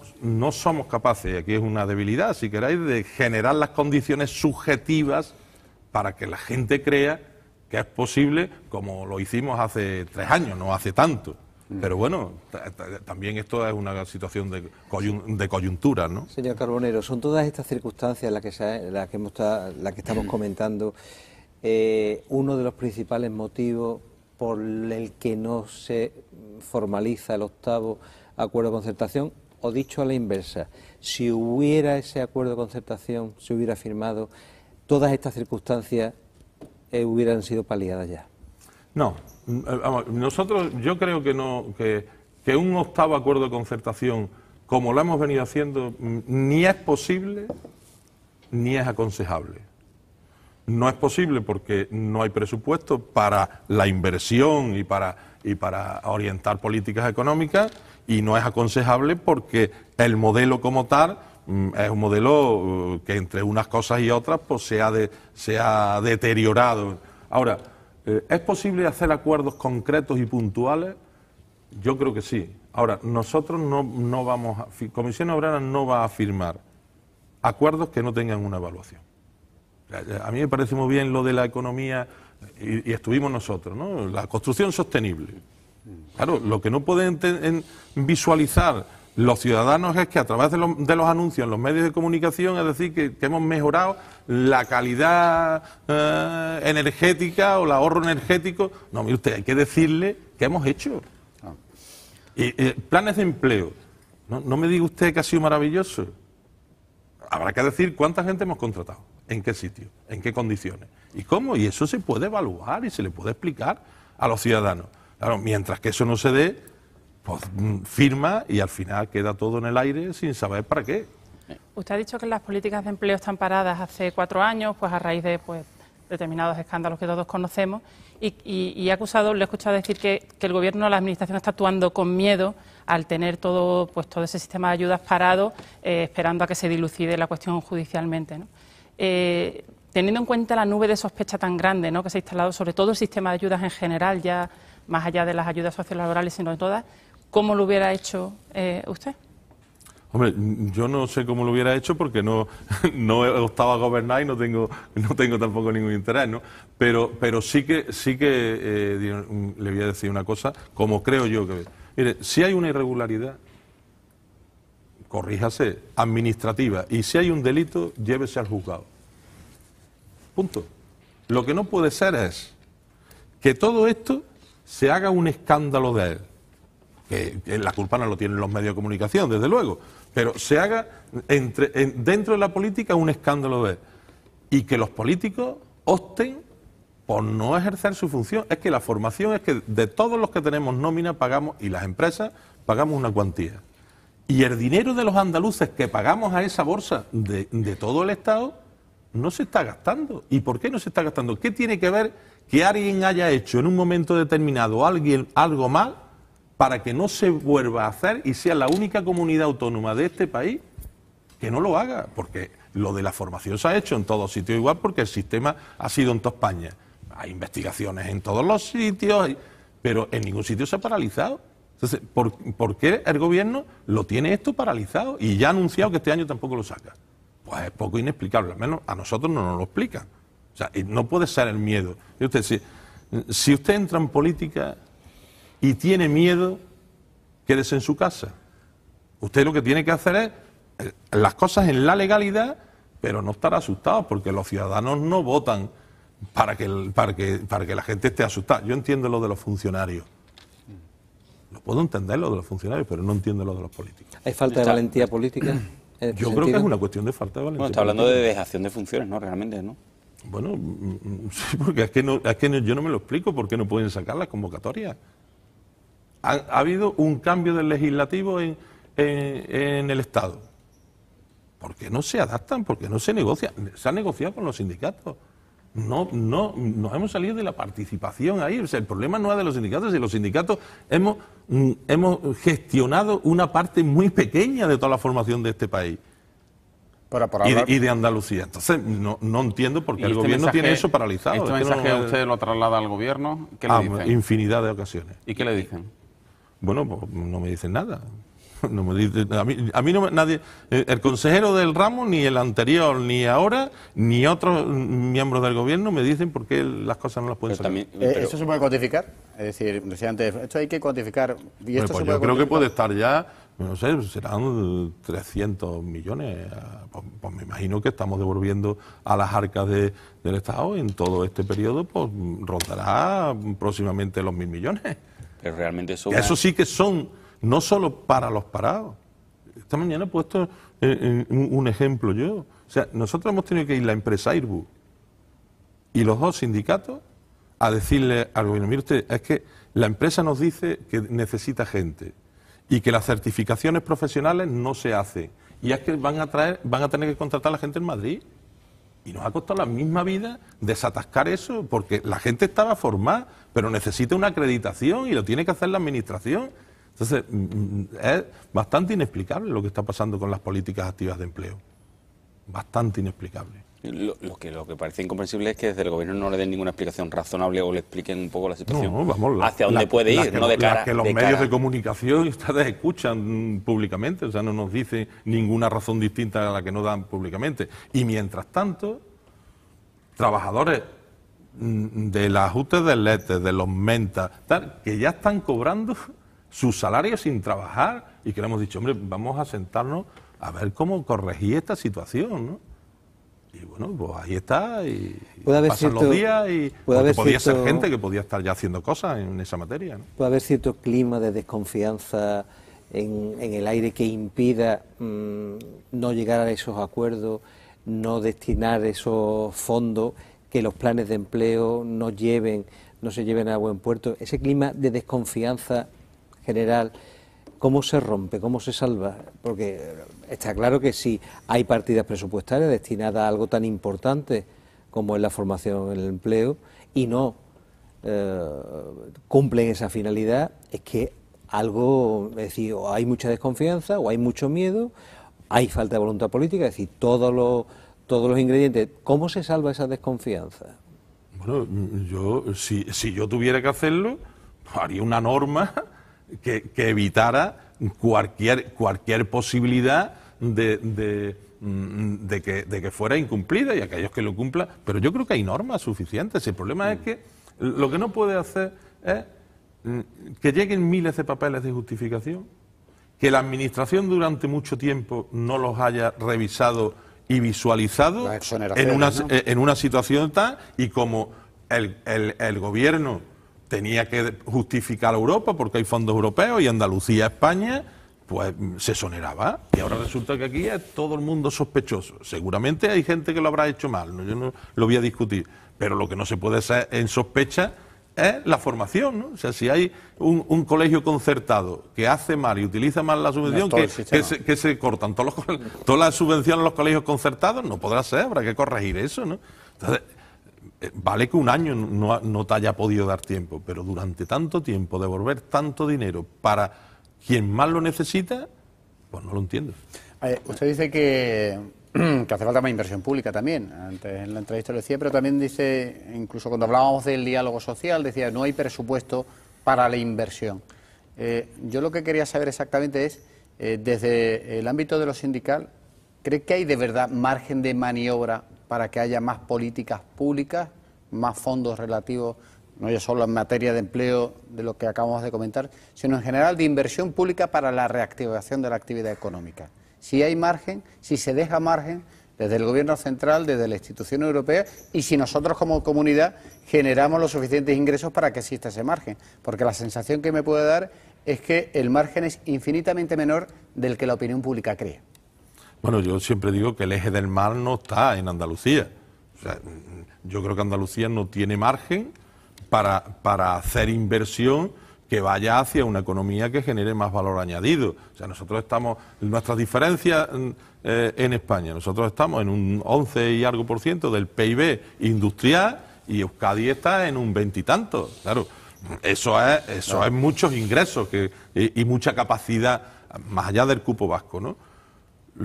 somos capaces, y aquí es una debilidad, si queréis, de generar las condiciones subjetivas para que la gente crea que es posible, como lo hicimos hace 3 años, no hace tanto. Pero bueno, también esto es una situación de coyuntura, ¿no? Señor Carbonero, son todas estas circunstancias las que estamos comentando uno de los principales motivos por el que no se formaliza el 8º acuerdo de concertación, o dicho a la inversa, si hubiera ese acuerdo de concertación, se hubiera firmado, todas estas circunstancias hubieran sido paliadas ya. No, yo creo que no, que un 8º acuerdo de concertación, como lo hemos venido haciendo, ni es posible ni es aconsejable. No es posible porque no hay presupuesto para la inversión y para orientar políticas económicas, y no es aconsejable porque el modelo como tal es un modelo que entre unas cosas y otras pues se ha deteriorado. Ahora, ¿es posible hacer acuerdos concretos y puntuales? Yo creo que sí. Ahora, nosotros no vamos Comisión Obrera no va a firmar acuerdos que no tengan una evaluación. A mí me parece muy bien lo de la economía, y estuvimos nosotros, ¿no? La construcción sostenible. Claro, lo que no pueden visualizar los ciudadanos es que a través de los anuncios en los medios de comunicación, es decir, que hemos mejorado la calidad energética o el ahorro energético. No, mire usted, hay que decirle qué hemos hecho. Y planes de empleo. No me diga usted que ha sido maravilloso. Habrá que decir cuánta gente hemos contratado, en qué sitio, en qué condiciones y cómo. Y eso se puede evaluar y se le puede explicar a los ciudadanos. Claro, mientras que eso no se dé, pues firma y al final queda todo en el aire sin saber para qué. Usted ha dicho que las políticas de empleo están paradas hace 4 años, pues a raíz de determinados escándalos que todos conocemos, y le he escuchado decir que el Gobierno, la Administración, está actuando con miedo al tener todo ese sistema de ayudas parado, esperando a que se dilucide la cuestión judicialmente, ¿no? Teniendo en cuenta la nube de sospecha tan grande, ¿no?, que se ha instalado sobre todo el sistema de ayudas en general, ya más allá de las ayudas sociolaborales, sino de todas, ¿cómo lo hubiera hecho usted? Hombre, yo no sé cómo lo hubiera hecho porque no he optado a gobernar y no tengo tampoco ningún interés, ¿no? Pero sí que le voy a decir una cosa, como creo yo que... Mire, si hay una irregularidad, corríjase, administrativa, y si hay un delito, llévese al juzgado. Punto. Lo que no puede ser es que todo esto se haga un escándalo de él. Que la culpa no lo tienen los medios de comunicación, desde luego, pero se haga dentro de la política un escándalo de él. Y que los políticos opten por no ejercer su función. Es que la formación es que de todos los que tenemos nómina pagamos, y las empresas pagamos una cuantía. Y el dinero de los andaluces que pagamos a esa bolsa de todo el Estado no se está gastando. ¿Y por qué no se está gastando? ¿Qué tiene que ver que alguien haya hecho en un momento determinado algo mal para que no se vuelva a hacer y sea la única comunidad autónoma de este país que no lo haga? Porque lo de la formación se ha hecho en todos sitios igual porque el sistema ha sido en toda España. Hay investigaciones en todos los sitios, pero en ningún sitio se ha paralizado. Entonces, ¿por qué el gobierno lo tiene esto paralizado? Y ya ha anunciado que este año tampoco lo saca. Pues es poco inexplicable, al menos a nosotros no nos lo explican. O sea, no puede ser el miedo. Y usted, si usted entra en política y tiene miedo, quédese en su casa. Usted lo que tiene que hacer es las cosas en la legalidad, pero no estar asustados, porque los ciudadanos no votan para que la gente esté asustada. Yo entiendo lo de los funcionarios. Lo puedo entender lo de los funcionarios, pero no entiendo lo de los políticos. ¿Hay falta de valentía política? Yo creo que es una cuestión de falta de valentía. Bueno, está hablando de dejación de funciones, ¿no? Realmente, ¿no? Bueno, sí, porque es que yo no me lo explico por qué no pueden sacar las convocatorias. Ha habido un cambio del legislativo en el Estado. ¿Por qué no se adaptan? ¿Por qué no se negocian? Se ha negociado con los sindicatos. No hemos salido de la participación ahí. O sea, el problema no es de los sindicatos, y los sindicatos hemos gestionado una parte muy pequeña de toda la formación de este país. Y de Andalucía. Entonces, no entiendo por qué el gobierno tiene eso paralizado. ¿Este mensaje usted lo traslada al gobierno? ¿Qué le dicen? Infinidad de ocasiones. ¿Y qué le dicen? Bueno, pues no me dicen nada. No me dice, a mí no, nadie, el consejero del ramo, ni el anterior, ni ahora, ni otros miembros del gobierno me dicen por qué las cosas no las pueden sacar. ¿Eso se puede cuantificar? Es decir, decía antes, esto hay que cuantificar. ¿Y esto pues yo creo que puede estar ya, no sé, serán 300 millones. Pues me imagino que estamos devolviendo a las arcas del Estado en todo este periodo, pues rondará próximamente los 1.000 millones. Pero realmente eso sí que son... No solo para los parados. Esta mañana he puesto un ejemplo yo. O sea, nosotros hemos tenido que ir la empresa Airbus y los dos sindicatos a decirle al gobierno, mire usted, es que la empresa nos dice que necesita gente y que las certificaciones profesionales no se hacen. Y es que van a tener que contratar a la gente en Madrid. Y nos ha costado la misma vida desatascar eso, porque la gente estaba formada, pero necesita una acreditación y lo tiene que hacer la administración. Entonces, es bastante inexplicable lo que está pasando con las políticas activas de empleo. Bastante inexplicable. Lo que parece incomprensible es que desde el gobierno no le den ninguna explicación razonable o le expliquen un poco la situación. No, vamos, hacia dónde puede ir, no de cara. Que los medios de comunicación ustedes escuchan públicamente, o sea, no nos dicen ninguna razón distinta a la que nos dan públicamente. Y mientras tanto, trabajadores de las ajustes del LETE, de los mentas, tal, que ya están cobrando sus salarios sin trabajar, y que le hemos dicho, hombre, vamos a sentarnos a ver cómo corregir esta situación, ¿no? Y bueno, pues ahí está, y pasan los días, y podía ser gente que podía estar ya haciendo cosas en esa materia, ¿no? ¿Puede haber cierto clima de desconfianza en el aire que impida no llegar a esos acuerdos, no destinar esos fondos, que los planes de empleo no se lleven a buen puerto? Ese clima de desconfianza general, ¿cómo se rompe? ¿Cómo se salva? Porque está claro que si hay partidas presupuestarias destinadas a algo tan importante como es la formación en el empleo y no cumplen esa finalidad, es que algo, es decir, o hay mucha desconfianza o hay mucho miedo, hay falta de voluntad política, es decir, todos los ingredientes. ¿Cómo se salva esa desconfianza? Bueno, si yo tuviera que hacerlo, haría una norma que evitara cualquier posibilidad de que fuera incumplida, y aquellos que lo cumplan. Pero yo creo que hay normas suficientes. El problema es que lo que no puede hacer es que lleguen miles de papeles de justificación, que la Administración durante mucho tiempo no los haya revisado y visualizado en una situación tal, y como el Gobierno tenía que justificar a Europa porque hay fondos europeos y Andalucía, España, pues se exoneraba. Y ahora resulta que aquí es todo el mundo sospechoso. Seguramente hay gente que lo habrá hecho mal, yo no lo voy a discutir, pero lo que no se puede ser en sospecha es la formación, ¿no? O sea, si hay un colegio concertado que hace mal y utiliza mal la subvención, que se cortan todas las subvenciones a los colegios concertados, no podrá ser, habrá que corregir eso, ¿no? Entonces, vale que un año no te haya podido dar tiempo, pero durante tanto tiempo devolver tanto dinero para quien más lo necesita, pues no lo entiendo. Usted dice que hace falta más inversión pública también. Antes en la entrevista lo decía, pero también dice, incluso cuando hablábamos del diálogo social, decía no hay presupuesto para la inversión. Yo lo que quería saber exactamente es, desde el ámbito de lo sindical, ¿cree que hay de verdad margen de maniobra para que haya más políticas públicas, más fondos relativos, no ya solo en materia de empleo, de lo que acabamos de comentar, sino en general de inversión pública para la reactivación de la actividad económica? Si hay margen, si se deja margen desde el Gobierno central, desde la institución europea, y si nosotros como comunidad generamos los suficientes ingresos para que exista ese margen. Porque la sensación que me puede dar es que el margen es infinitamente menor del que la opinión pública cree. Bueno, yo siempre digo que el eje del mal no está en Andalucía. O sea, yo creo que Andalucía no tiene margen para hacer inversión que vaya hacia una economía que genere más valor añadido. O sea, nosotros estamos, nuestras diferencias en España, nosotros estamos en un 11 y algo % del PIB industrial y Euskadi está en un 20 y tanto. Claro, eso es muchos ingresos y mucha capacidad, más allá del cupo vasco, ¿no?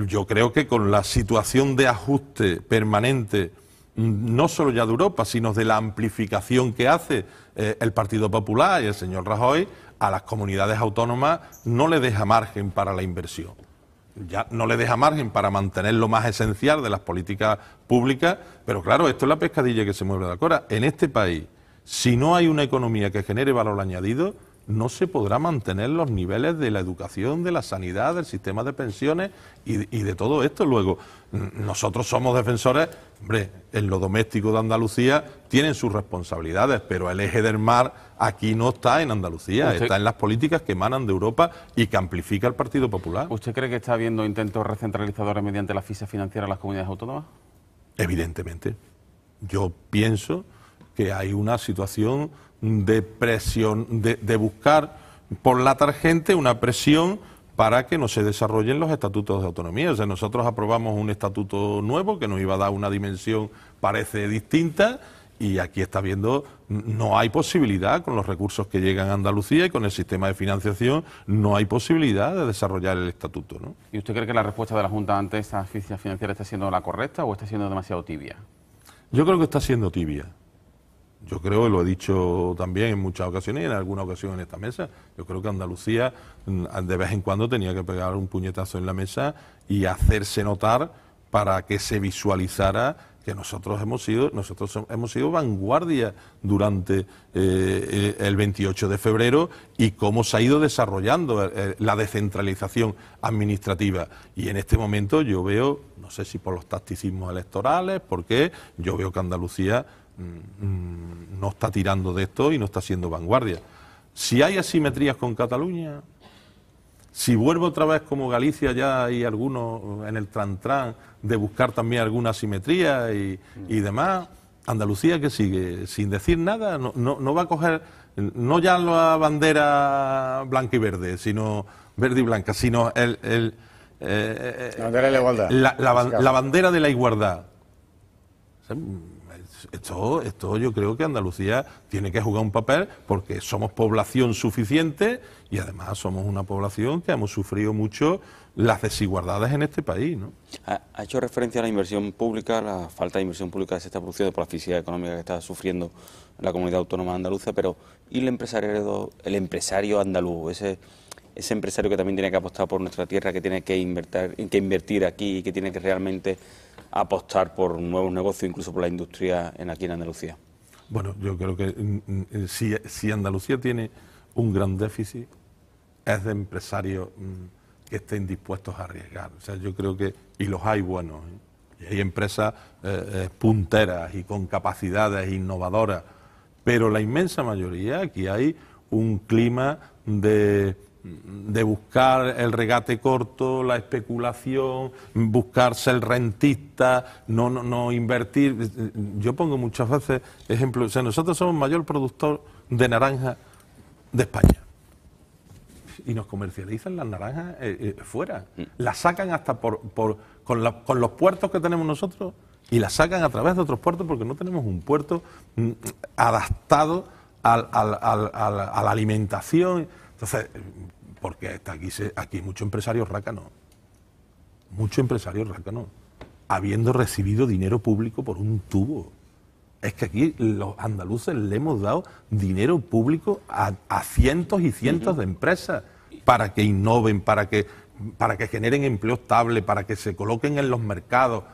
Yo creo que con la situación de ajuste permanente, no solo ya de Europa, sino de la amplificación que hace el Partido Popular y el señor Rajoy, a las comunidades autónomas no le deja margen para la inversión. Ya no le deja margen para mantener lo más esencial de las políticas públicas, pero claro, esto es la pescadilla que se mueve de la cola. En este país, si no hay una economía que genere valor añadido, no se podrá mantener los niveles de la educación, de la sanidad, del sistema de pensiones y de todo esto. Luego, nosotros somos defensores, hombre, en lo doméstico de Andalucía tienen sus responsabilidades, pero el eje del mar aquí no está en Andalucía, está en las políticas que emanan de Europa y que amplifica el Partido Popular. ¿Usted cree que está habiendo intentos recentralizadores mediante la asfixia financiera a las comunidades autónomas? Evidentemente. Yo pienso que hay una situación de presión, de buscar por la tangente una presión para que no se desarrollen los estatutos de autonomía. O sea, nosotros aprobamos un estatuto nuevo que nos iba a dar una dimensión, parece, distinta, y aquí está viendo, no hay posibilidad, con los recursos que llegan a Andalucía y con el sistema de financiación, no hay posibilidad de desarrollar el estatuto, ¿no? ¿Y usted cree que la respuesta de la Junta ante esta asfixia financiera está siendo la correcta o está siendo demasiado tibia? Yo creo que está siendo tibia. Yo creo, y lo he dicho también en muchas ocasiones y en alguna ocasión en esta mesa, yo creo que Andalucía de vez en cuando tenía que pegar un puñetazo en la mesa y hacerse notar para que se visualizara que nosotros hemos sido vanguardia durante el 28 de febrero y cómo se ha ido desarrollando la descentralización administrativa. Y en este momento yo veo, no sé si por los tacticismos electorales, porque yo veo que Andalucía no está tirando de esto y no está siendo vanguardia. Si hay asimetrías con Cataluña, si vuelvo otra vez como Galicia, ya hay algunos en el trantrán de buscar también alguna asimetría y demás, Andalucía que sigue sin decir nada, no va a coger, no ya la bandera blanca y verde, sino verde y blanca, sino la bandera de la igualdad. La bandera de la igualdad. Esto yo creo que Andalucía tiene que jugar un papel porque somos población suficiente y además somos una población que hemos sufrido mucho las desigualdades en este país, ¿no? Ha hecho referencia a la inversión pública, la falta de inversión pública que se está produciendo por la asfixia económica que está sufriendo la comunidad autónoma andaluza, pero ¿y el empresario andaluz, ese empresario que también tiene que apostar por nuestra tierra, que tiene que invertir aquí y que tiene que realmente apostar por nuevos negocios, incluso por la industria aquí en Andalucía? Bueno, yo creo que si Andalucía tiene un gran déficit, es de empresarios que estén dispuestos a arriesgar. O sea, yo creo que, y los hay buenos, y hay empresas punteras y con capacidades innovadoras, pero la inmensa mayoría, aquí hay un clima de buscar el regate corto, la especulación, buscar ser rentista, no invertir. Yo pongo muchas veces ejemplos, o sea, nosotros somos el mayor productor de naranja de España y nos comercializan las naranjas fuera, las sacan hasta con los puertos que tenemos nosotros y las sacan a través de otros puertos porque no tenemos un puerto adaptado a la alimentación. Entonces, porque aquí hay muchos empresarios rácanos, habiendo recibido dinero público por un tubo. Es que aquí los andaluces le hemos dado dinero público a cientos y cientos de empresas para que innoven, para que generen empleo estable, para que se coloquen en los mercados.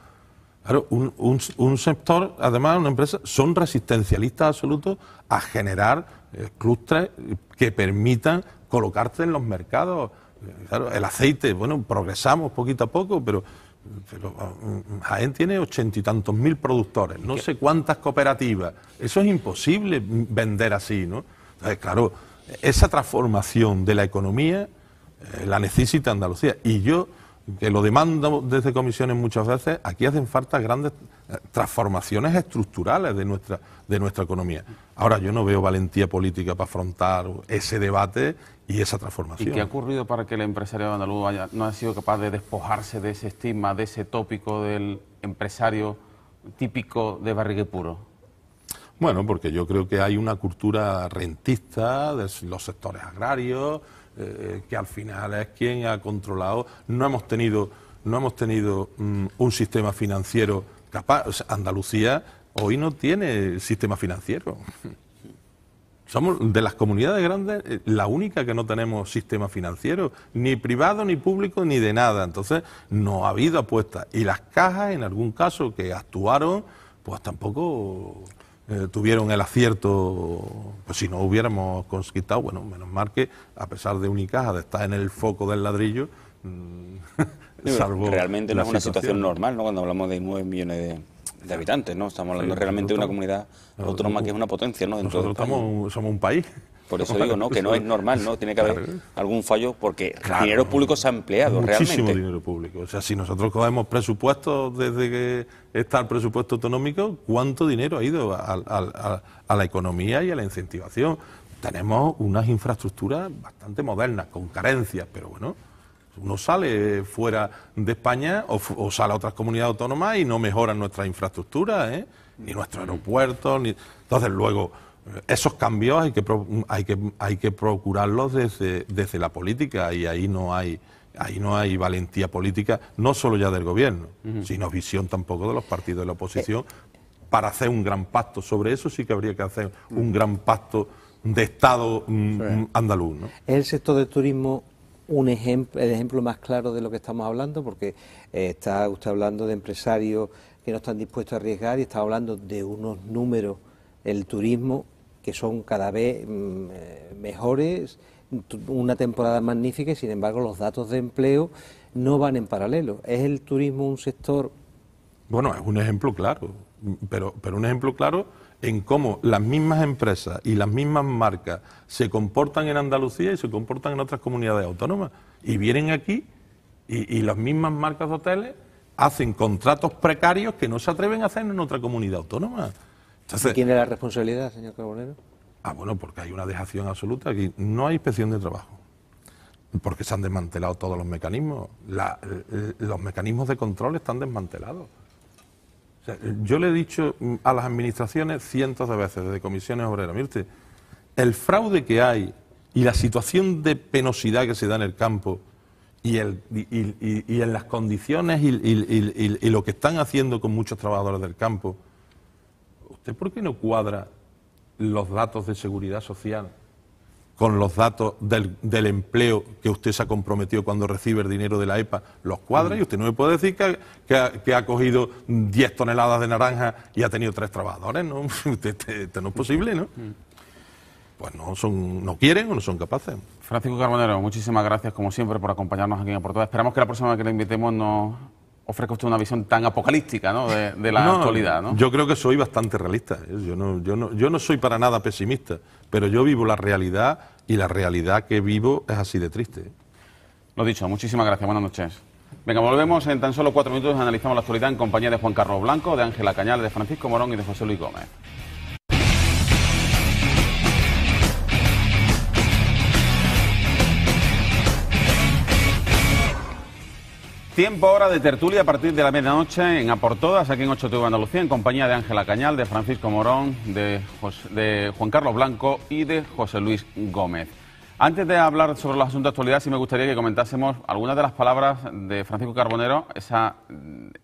Claro, un sector, además una empresa, son resistencialistas absolutos a generar clústeres que permitan colocarte en los mercados. Claro, el aceite, bueno, progresamos poquito a poco, pero Jaén tiene 80 y tantos mil productores, no sé cuántas cooperativas. Eso es imposible vender así, ¿no? Entonces, claro, esa transformación de la economía la necesita Andalucía. Y yo, que lo demando desde comisiones muchas veces, aquí hacen falta grandes transformaciones estructurales de nuestra economía. Ahora, yo no veo valentía política para afrontar ese debate y esa transformación. ¿Y qué ha ocurrido para que el empresario andaluz no haya sido capaz de despojarse de ese estigma, de ese tópico del empresario típico de Barriga y Puro? Bueno, porque yo creo que hay una cultura rentista de los sectores agrarios, que al final es quien ha controlado. No hemos tenido un sistema financiero capaz. O sea, Andalucía hoy no tiene sistema financiero. Somos de las comunidades grandes la única que no tenemos sistema financiero, ni privado, ni público, ni de nada. Entonces no ha habido apuestas. Y las cajas, en algún caso, que actuaron, pues tampoco tuvieron el acierto. Pues si no hubiéramos conquistado, bueno, menos mal que a pesar de Unicaja, de estar en el foco del ladrillo, salvo realmente no es una situación normal, ¿no? Cuando hablamos de 9 millones de habitantes, ¿no? Estamos hablando realmente de una comunidad autónoma que es una potencia, ¿no? Dentro de España. Somos un país. Por eso digo, ¿no? Que no es normal, ¿no? Tiene que haber algún fallo porque el dinero público se ha empleado muchísimo realmente. Dinero público. O sea, si nosotros cogemos presupuestos desde que está el presupuesto autonómico, ¿cuánto dinero ha ido a la economía y a la incentivación? Tenemos unas infraestructuras bastante modernas, con carencias, pero bueno, uno sale fuera de España o sale a otras comunidades autónomas y no mejoran nuestras infraestructuras, ni nuestros aeropuertos, ni... Entonces, luego, esos cambios hay que procurarlos desde la política, y ahí no hay valentía política, no solo ya del gobierno, sino visión tampoco de los partidos de la oposición. Para hacer un gran pacto sobre eso sí que habría que hacer un gran pacto de Estado andaluz, ¿no? ¿Es el sector del turismo el ejemplo más claro de lo que estamos hablando? Porque está usted hablando de empresarios que no están dispuestos a arriesgar y está hablando de unos números, el turismo, que son cada vez mejores, una temporada magnífica, y sin embargo los datos de empleo no van en paralelo. ¿Es el turismo un sector...? Bueno, es un ejemplo claro, pero un ejemplo claro en cómo las mismas empresas y las mismas marcas se comportan en Andalucía y se comportan en otras comunidades autónomas. Y vienen aquí y las mismas marcas de hoteles hacen contratos precarios que no se atreven a hacer en otra comunidad autónoma. Entonces, ¿quién es la responsabilidad, señor Carbonero? Bueno, porque hay una dejación absoluta. Aquí no hay inspección de trabajo, porque se han desmantelado todos los mecanismos. Los mecanismos de control están desmantelados. O sea, yo le he dicho a las administraciones cientos de veces, desde comisiones obreras, mire usted, el fraude que hay y la situación de penosidad que se da en el campo y en las condiciones y lo que están haciendo con muchos trabajadores del campo, ¿usted por qué no cuadra los datos de seguridad social con los datos del empleo que usted se ha comprometido cuando recibe el dinero de la EPA? Los cuadra y usted no me puede decir que ha cogido 10 toneladas de naranja y ha tenido 3 trabajadores, ¿no? Esto no es posible, ¿no? Pues no quieren o no son capaces. Francisco Carbonero, muchísimas gracias como siempre por acompañarnos aquí en Por Todas. Esperamos que la próxima vez que le invitemos nos ofrezca usted una visión tan apocalíptica, ¿no?, de la actualidad, ¿no? Yo creo que soy bastante realista. Yo no soy para nada pesimista, pero yo vivo la realidad y la realidad que vivo es así de triste. Lo dicho, muchísimas gracias, buenas noches. Venga, volvemos en tan solo 4 minutos, analizamos la actualidad en compañía de Juan Carlos Blanco, de Ángela Cañal, de Francisco Morón y de José Luis Gómez. Tiempo ahora de tertulia a partir de la medianoche en A Por Todas, aquí en 8TV Andalucía, en compañía de Ángela Cañal, de Francisco Morón, de Juan Carlos Blanco y de José Luis Gómez. Antes de hablar sobre los asuntos de actualidad, sí me gustaría que comentásemos algunas de las palabras de Francisco Carbonero, ese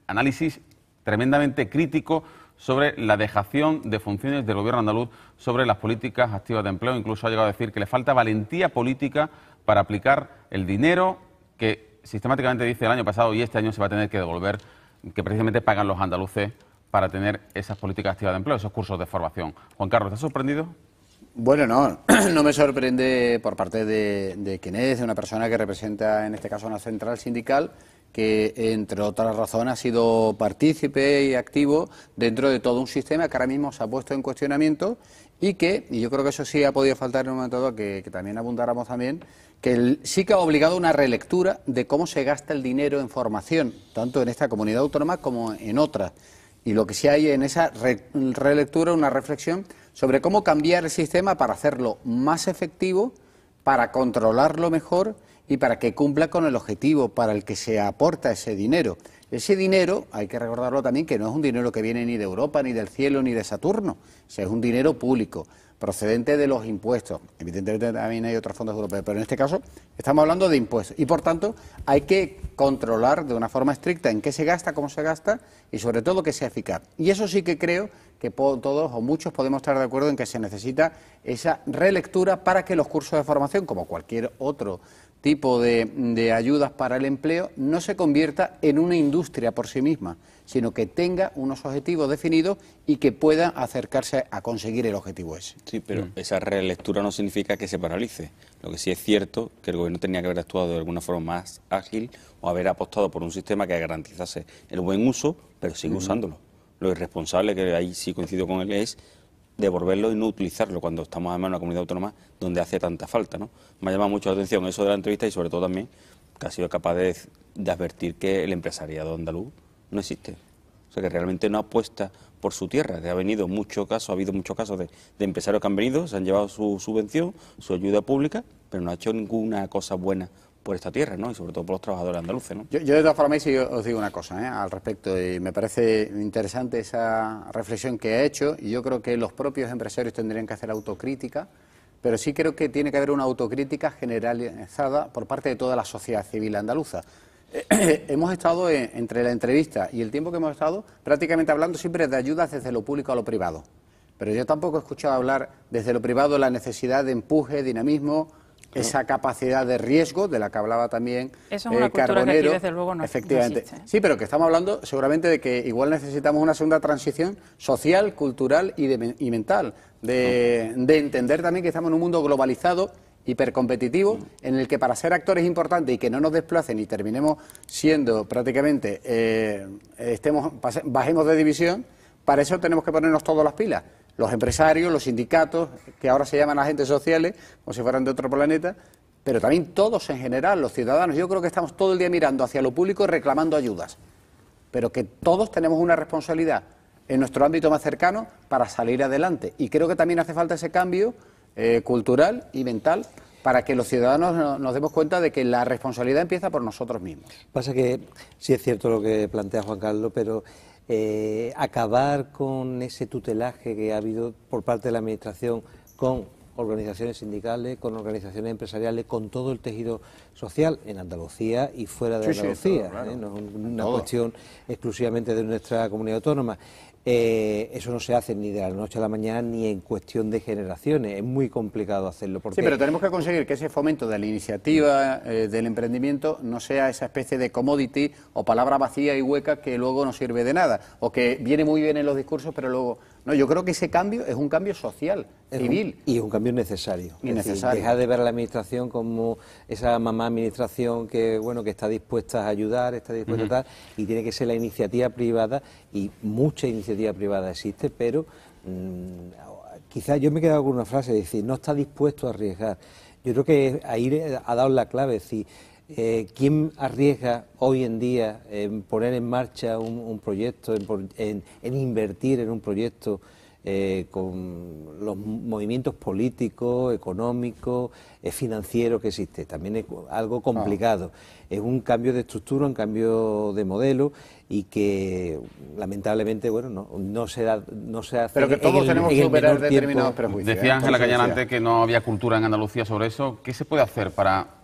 análisis tremendamente crítico sobre la dejación de funciones del gobierno andaluz sobre las políticas activas de empleo. Incluso ha llegado a decir que le falta valentía política para aplicar el dinero que sistemáticamente dice el año pasado y este año se va a tener que devolver, que precisamente pagan los andaluces para tener esas políticas activas de empleo, esos cursos de formación. Juan Carlos, ¿estás sorprendido? Bueno, no me sorprende por parte de quien es, de una persona que representa en este caso una central sindical que, entre otras razones, ha sido partícipe y activo dentro de todo un sistema que ahora mismo se ha puesto en cuestionamiento y yo creo que eso sí ha podido faltar en un momento dado, que también abundáramos también, que sí que ha obligado una relectura de cómo se gasta el dinero en formación, tanto en esta comunidad autónoma como en otras. Y lo que sí hay en esa relectura, una reflexión sobre cómo cambiar el sistema para hacerlo más efectivo, para controlarlo mejor y para que cumpla con el objetivo para el que se aporta ese dinero. Ese dinero, hay que recordarlo también, que no es un dinero que viene ni de Europa, ni del cielo, ni de Saturno. O sea, es un dinero público, procedente de los impuestos. Evidentemente también hay otros fondos europeos, pero en este caso estamos hablando de impuestos. Y por tanto hay que controlar de una forma estricta en qué se gasta, cómo se gasta y sobre todo que sea eficaz. Y eso sí que creo que todos o muchos podemos estar de acuerdo en que se necesita esa relectura para que los cursos de formación, como cualquier otro tipo de ayudas para el empleo, no se convierta en una industria por sí misma, sino que tenga unos objetivos definidos y que pueda acercarse a conseguir el objetivo ese. Sí, pero esa relectura no significa que se paralice. Lo que sí es cierto que el Gobierno tenía que haber actuado de alguna forma más ágil o haber apostado por un sistema que garantizase el buen uso, pero sigue usándolo. Lo irresponsable, que ahí sí coincido con él, es devolverlo y no utilizarlo cuando estamos además en una comunidad autónoma donde hace tanta falta, ¿no? Me ha llamado mucho la atención eso de la entrevista y sobre todo también que ha sido capaz de advertir que el empresariado andaluz no existe. O sea, que realmente no apuesta por su tierra, que ha habido muchos casos de empresarios que han venido, se han llevado su subvención, su ayuda pública, pero no ha hecho ninguna cosa buena por esta tierra, ¿no? Y sobre todo por los trabajadores andaluces, ¿no? Yo de todas formas sí os digo una cosa al respecto, y me parece interesante esa reflexión que ha hecho, y yo creo que los propios empresarios tendrían que hacer autocrítica, pero sí creo que tiene que haber una autocrítica generalizada por parte de toda la sociedad civil andaluza. Hemos estado entre la entrevista y el tiempo que hemos estado prácticamente hablando siempre de ayudas desde lo público a lo privado, pero yo tampoco he escuchado hablar desde lo privado la necesidad de empuje, dinamismo, esa capacidad de riesgo de la que hablaba también Eso es una cultura Carbonero, que aquí desde luego no efectivamente. existe. Sí, pero que estamos hablando seguramente de que igual necesitamos una segunda transición social, cultural y mental, de entender también que estamos en un mundo globalizado, hipercompetitivo, en el que para ser actores importantes y que no nos desplacen y terminemos siendo prácticamente, bajemos de división, para eso tenemos que ponernos todas las pilas. Los empresarios, los sindicatos, que ahora se llaman agentes sociales, como si fueran de otro planeta, pero también todos en general, los ciudadanos. Yo creo que estamos todo el día mirando hacia lo público y reclamando ayudas, pero que todos tenemos una responsabilidad en nuestro ámbito más cercano para salir adelante. Y creo que también hace falta ese cambio cultural y mental para que los ciudadanos nos demos cuenta de que la responsabilidad empieza por nosotros mismos. Pasa que sí es cierto lo que plantea Juan Carlos, pero acabar con ese tutelaje que ha habido por parte de la Administración con organizaciones sindicales, con organizaciones empresariales, con todo el tejido social en Andalucía y fuera de Andalucía. Claro. No es una cuestión exclusivamente de nuestra comunidad autónoma. Eso no se hace ni de la noche a la mañana ni en cuestión de generaciones, es muy complicado hacerlo. Porque... Sí, pero tenemos que conseguir que ese fomento de la iniciativa, del emprendimiento, no sea esa especie de commodity o palabra vacía y hueca que luego no sirve de nada, o que viene muy bien en los discursos, pero luego... No, yo creo que ese cambio es un cambio social, civil. Y es un cambio necesario. Y necesario. Dejar de ver a la Administración como esa mamá Administración que, bueno, que está dispuesta a ayudar, está dispuesta a tal, y tiene que ser la iniciativa privada, y mucha iniciativa privada existe, pero quizás yo me he quedado con una frase, de decir, no está dispuesto a arriesgar. Yo creo que ahí ha dado la clave, es decir, ¿quién arriesga hoy en día en poner en marcha un proyecto, en invertir en un proyecto con los movimientos políticos, económicos, financieros que existe? También es algo complicado. Es un cambio de estructura, un cambio de modelo y que lamentablemente bueno no se hace. Pero que todos tenemos que superar determinados prejuicios. Decía Ángela Cañán antes que no había cultura en Andalucía sobre eso. ¿Qué se puede hacer para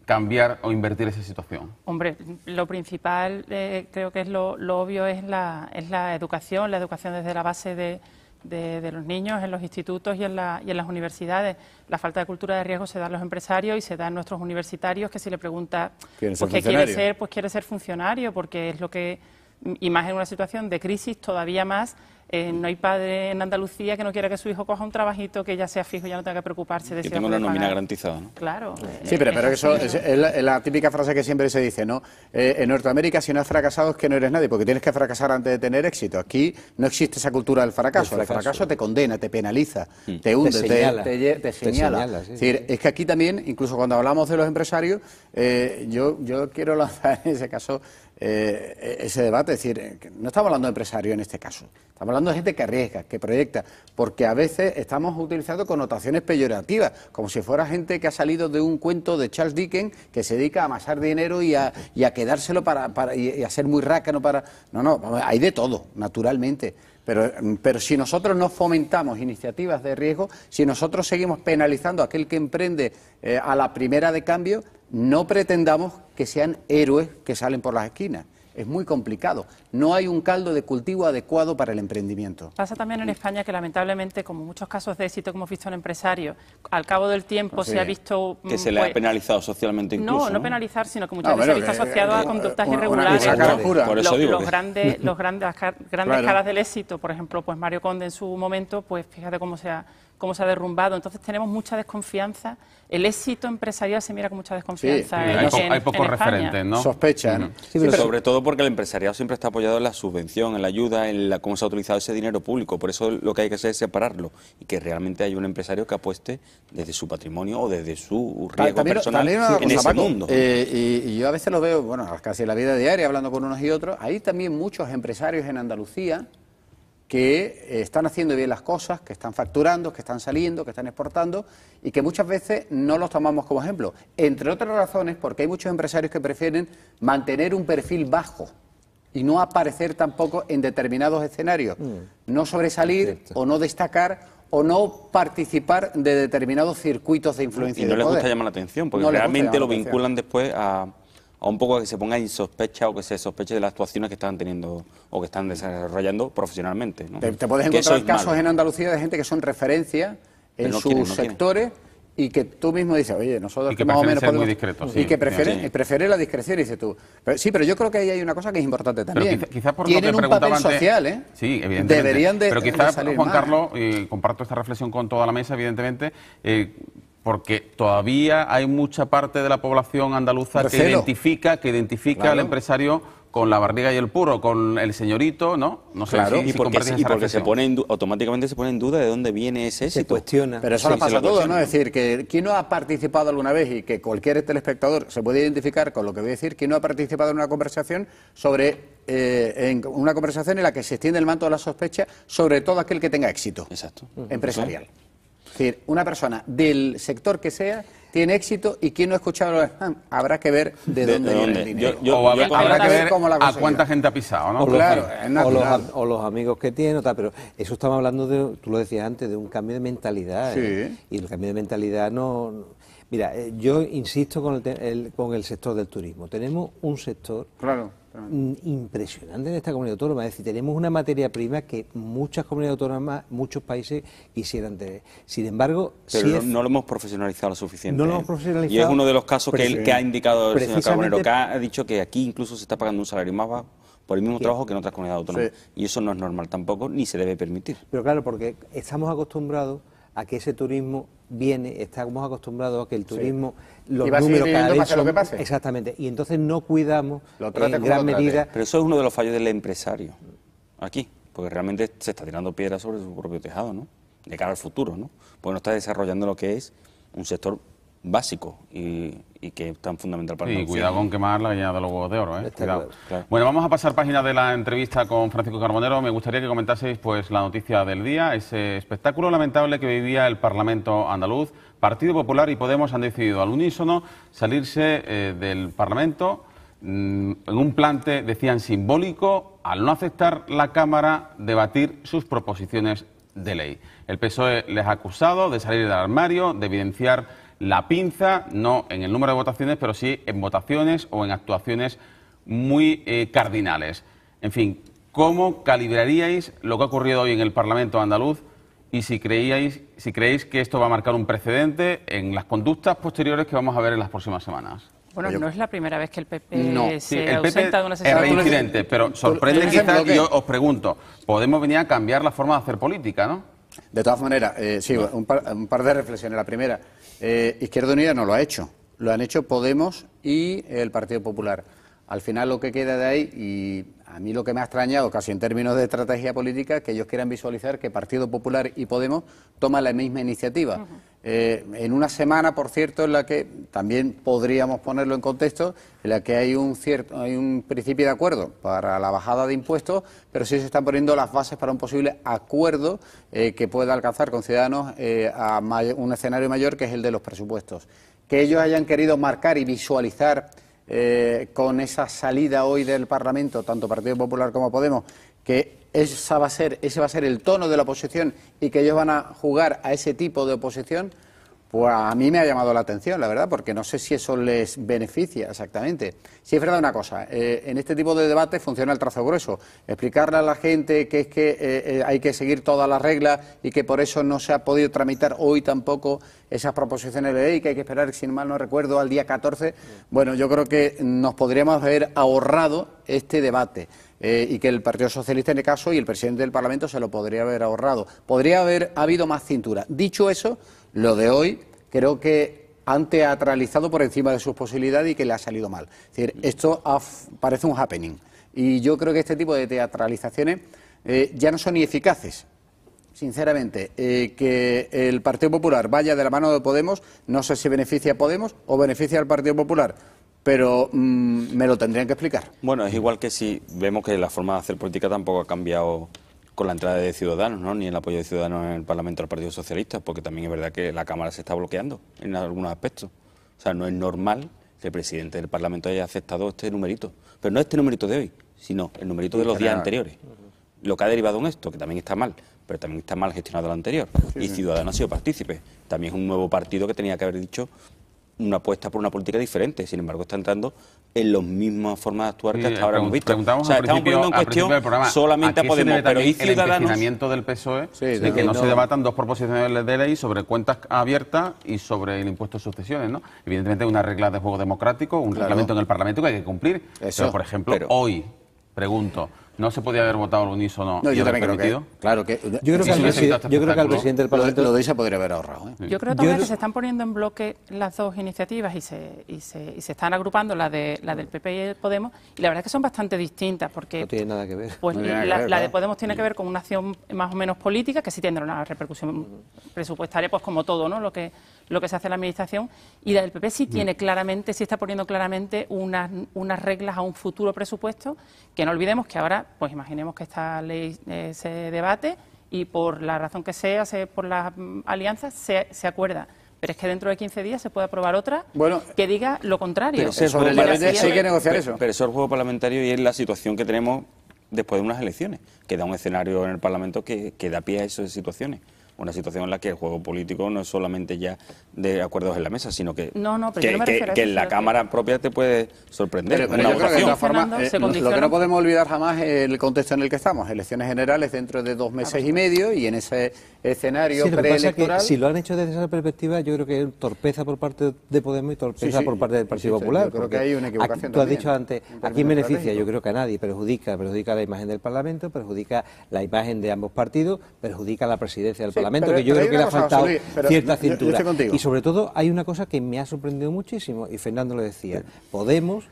cambiar o invertir esa situación? Hombre, lo principal creo que es lo obvio es la educación desde la base de los niños en los institutos y en las universidades. La falta de cultura de riesgo se da en los empresarios y se da en nuestros universitarios, que si le pregunta pues, qué quiere ser, pues quiere ser funcionario, porque es lo que, y más en una situación de crisis todavía más. No hay padre en Andalucía que no quiera que su hijo coja un trabajito que ya sea fijo y ya no tenga que preocuparse de que si tenga una nómina garantizada, ¿no? Claro. Sí, pero eso es la típica frase que siempre se dice, ¿no? En Norteamérica, si no has fracasado es que no eres nadie, porque tienes que fracasar antes de tener éxito. Aquí no existe esa cultura del fracaso. El fracaso te condena, te penaliza, te hunde, te señala. Sí, es decir, es que aquí también, incluso cuando hablamos de los empresarios, yo quiero lanzar en ese caso ese debate, es decir, que no estamos hablando de empresarios en este caso, estamos hablando de gente que arriesga, que proyecta, porque a veces estamos utilizando connotaciones peyorativas, como si fuera gente que ha salido de un cuento de Charles Dickens que se dedica a amasar dinero y a quedárselo y a ser muy rácano para... No, hay de todo, naturalmente. Pero si nosotros no fomentamos iniciativas de riesgo, si nosotros seguimos penalizando a aquel que emprende a la primera de cambio, no pretendamos que sean héroes que salen por las esquinas. Es muy complicado. No hay un caldo de cultivo adecuado para el emprendimiento. Pasa también en España que lamentablemente, como muchos casos de éxito que hemos visto en empresarios, al cabo del tiempo se ha visto... Que se le ha penalizado socialmente incluso. No penalizar, sino que muchas veces se ha visto asociado a conductas irregulares. Por eso digo las grandes caras del éxito, por ejemplo, pues Mario Conde en su momento, pues fíjate cómo se ha derrumbado. Entonces tenemos mucha desconfianza. El éxito empresarial se mira con mucha desconfianza. Hay pocos referentes, ¿no? Sospecha, ¿no? Sí, pero sobre todo porque el empresariado siempre está apoyado en la subvención, en la ayuda, en cómo se ha utilizado ese dinero público. Por eso lo que hay que hacer es separarlo y que realmente haya un empresario que apueste desde su patrimonio o desde su riesgo personal en ese mundo. Y yo a veces lo veo, bueno, casi en la vida diaria, hablando con unos y otros. Hay también muchos empresarios en Andalucía que están haciendo bien las cosas, que están facturando, que están saliendo, que están exportando y que muchas veces no los tomamos como ejemplo. Entre otras razones, porque hay muchos empresarios que prefieren mantener un perfil bajo y no aparecer tampoco en determinados escenarios, no sobresalir o no destacar o no participar de determinados circuitos de influencia. Y no les gusta llamar la atención, porque realmente lo vinculan después a un poco a que se ponga en sospecha o que se sospeche de las actuaciones que están teniendo o que están desarrollando profesionalmente, ¿no? Te puedes encontrar casos en Andalucía de gente que son referencia en sus sectores y que tú mismo dices, oye, nosotros que más o menos podemos... muy discretos, y que prefiere la discreción, y dices tú. Pero yo creo que ahí hay una cosa que es importante también. Quizás por tienen lo que un papel antes, social, ¿eh? Sí, evidentemente. Deberían de Pero quizás, salir Juan más. Carlos, comparto esta reflexión con toda la mesa, evidentemente, porque todavía hay mucha parte de la población andaluza que identifica al empresario con la barriga y el puro, con el señorito, ¿no? No sé y porque automáticamente se pone en duda de dónde viene ese éxito. Se cuestiona. Pero eso lo pasa a todos, ¿no? Es decir, que ¿quién no ha participado alguna vez y que cualquier telespectador se puede identificar con lo que voy a decir? ¿Quién no ha participado en una conversación en la que se extiende el manto de la sospecha sobre todo aquel que tenga éxito empresarial? Es decir, una persona del sector que sea tiene éxito y quién no ha escuchado. Habrá que ver de dónde viene el dinero. Habrá que ver a cuánta gente ha pisado, ¿no? Claro, o los amigos que tiene, pero eso estamos hablando de, tú lo decías antes, de un cambio de mentalidad. Sí. Y el cambio de mentalidad no... Mira, yo insisto con el sector del turismo. Tenemos un sector impresionante en esta comunidad autónoma. Es decir, tenemos una materia prima que muchas comunidades autónomas, muchos países quisieran tener. Sin embargo, pero no lo hemos profesionalizado lo suficiente. No lo hemos profesionalizado. Y es uno de los casos que ha indicado el señor Carbonero, que ha dicho que aquí incluso se está pagando un salario más bajo por el mismo trabajo que en otras comunidades autónomas. Sí. Y eso no es normal tampoco, ni se debe permitir. Pero claro, porque estamos acostumbrados a que ese turismo estamos acostumbrados a que el turismo, los números cada vez son... Exactamente, y entonces no cuidamos en gran medida... Pero eso es uno de los fallos del empresario, aquí, porque realmente se está tirando piedras sobre su propio tejado, ¿no? De cara al futuro, ¿no? Porque no está desarrollando lo que es un sector básico y que es tan fundamental para nosotros. Sí, cuidado con quemar la gallina de los huevos de oro, ¿eh? Cuidado. Claro. Bueno, vamos a pasar página de la entrevista con Francisco Carbonero. Me gustaría que comentaseis pues la noticia del día, ese espectáculo lamentable que vivía el Parlamento andaluz. Partido Popular y Podemos han decidido al unísono salirse del Parlamento en un plante, decían, simbólico, al no aceptar la Cámara debatir sus proposiciones de ley. El PSOE les ha acusado de salir del armario, de evidenciar la pinza, no en el número de votaciones, pero sí en votaciones o en actuaciones muy cardinales. En fin, ¿cómo calibraríais lo que ha ocurrido hoy en el Parlamento andaluz y si creéis que esto va a marcar un precedente en las conductas posteriores que vamos a ver en las próximas semanas? Bueno, no es la primera vez que el PP se ausenta de una sesión. Es reincidente, pero sorprende quizás, y yo os pregunto, podemos venir a cambiar la forma de hacer política, ¿no? De todas maneras, un par de reflexiones. La primera, Izquierda Unida no lo ha hecho, lo han hecho Podemos y el Partido Popular. Al final lo que queda de ahí, y a mí lo que me ha extrañado casi en términos de estrategia política, que ellos quieran visualizar que Partido Popular y Podemos toman la misma iniciativa. En una semana, por cierto, en la que también podríamos ponerlo en contexto, en la que hay un principio de acuerdo para la bajada de impuestos, pero sí se están poniendo las bases para un posible acuerdo que pueda alcanzar con Ciudadanos a un escenario mayor, que es el de los presupuestos. Que ellos hayan querido marcar y visualizar con esa salida hoy del Parlamento, tanto Partido Popular como Podemos, que ese va a ser el tono de la oposición y que ellos van a jugar a ese tipo de oposición, pues a mí me ha llamado la atención, la verdad, porque no sé si eso les beneficia exactamente. Si es verdad una cosa, en este tipo de debate funciona el trazo grueso. Explicarle a la gente que es que hay que seguir todas las reglas y que por eso no se ha podido tramitar hoy tampoco esas proposiciones de ley, que hay que esperar, si mal no recuerdo, al día 14. Bueno, yo creo que nos podríamos haber ahorrado este debate. Y que el Partido Socialista, en el caso, y el presidente del Parlamento se lo podría haber ahorrado. Podría haber habido más cintura. Dicho eso, lo de hoy creo que han teatralizado por encima de sus posibilidades y que le ha salido mal. Es decir, esto parece un happening. Y yo creo que este tipo de teatralizaciones ya no son ni eficaces. Sinceramente, que el Partido Popular vaya de la mano de Podemos, no sé si beneficia a Podemos o beneficia al Partido Popular, pero me lo tendrían que explicar. Bueno, es igual que si vemos que la forma de hacer política tampoco ha cambiado con la entrada de Ciudadanos, ¿no? Ni el apoyo de Ciudadanos en el Parlamento al Partido Socialista, porque también es verdad que la Cámara se está bloqueando en algunos aspectos. O sea, no es normal que el presidente del Parlamento haya aceptado este numerito, pero no este numerito de hoy, sino el numerito de los días anteriores. Lo que ha derivado en esto, que también está mal, pero también está mal gestionado lo anterior. Y Ciudadanos ha sido partícipe. También es un nuevo partido que tenía que haber dicho una apuesta por una política diferente. Sin embargo, está entrando en las mismas formas de actuar que hasta ahora hemos visto. O sea, estamos poniendo en cuestión solamente a Podemos, pero ¿y Ciudadanos? El empecinamiento del PSOE de que no se debatan dos proposiciones de ley sobre cuentas abiertas y sobre el impuesto de sucesiones, ¿no? Evidentemente hay unas reglas de juego democrático, un reglamento en el Parlamento que hay que cumplir. Pero, por ejemplo, hoy, pregunto, ¿no se podía haber votado al unísono y haber permitido? Claro que... Yo creo que al presidente del Parlamento... Lo de ahí se podría haber ahorrado. Yo creo también que se están poniendo en bloque las dos iniciativas y se están agrupando la del PP y el Podemos, y la verdad es que son bastante distintas, porque... No tiene nada que ver. Pues la de Podemos tiene que ver con una acción más o menos política, que sí tendrá una repercusión presupuestaria, pues como todo, ¿no? Lo que se hace en la Administración, y la del PP sí tiene claramente, sí está poniendo claramente unas reglas a un futuro presupuesto, que no olvidemos que ahora, pues imaginemos que esta ley se debate y por la razón que sea, por las alianzas, se acuerda Pero es que dentro de 15 días se puede aprobar otra que diga lo contrario. Pero sobre el debate sí hay que negociar eso. Pero eso es el juego parlamentario y es la situación que tenemos después de unas elecciones, que da un escenario en el Parlamento que da pie a esas situaciones. Una situación en la que el juego político no es solamente ya de acuerdos en la mesa, sino que, que en la Cámara propia te puede sorprender. Pero yo creo que de todas formas, lo que no podemos olvidar jamás es el contexto en el que estamos. Elecciones generales dentro de 2 meses y medio, y en ese escenario preelectoral... Si lo han hecho desde esa perspectiva, yo creo que es torpeza por parte de Podemos y torpeza por parte del Partido Popular. Yo creo que hay una equivocación tú has dicho antes, ¿a quién beneficia? Yo creo que a nadie. Perjudica la imagen del Parlamento, perjudica la imagen de ambos partidos, perjudica la presidencia del Parlamento, que yo creo que le ha faltado cierta cintura. Y sobre todo hay una cosa que me ha sorprendido muchísimo, y Fernando lo decía, Podemos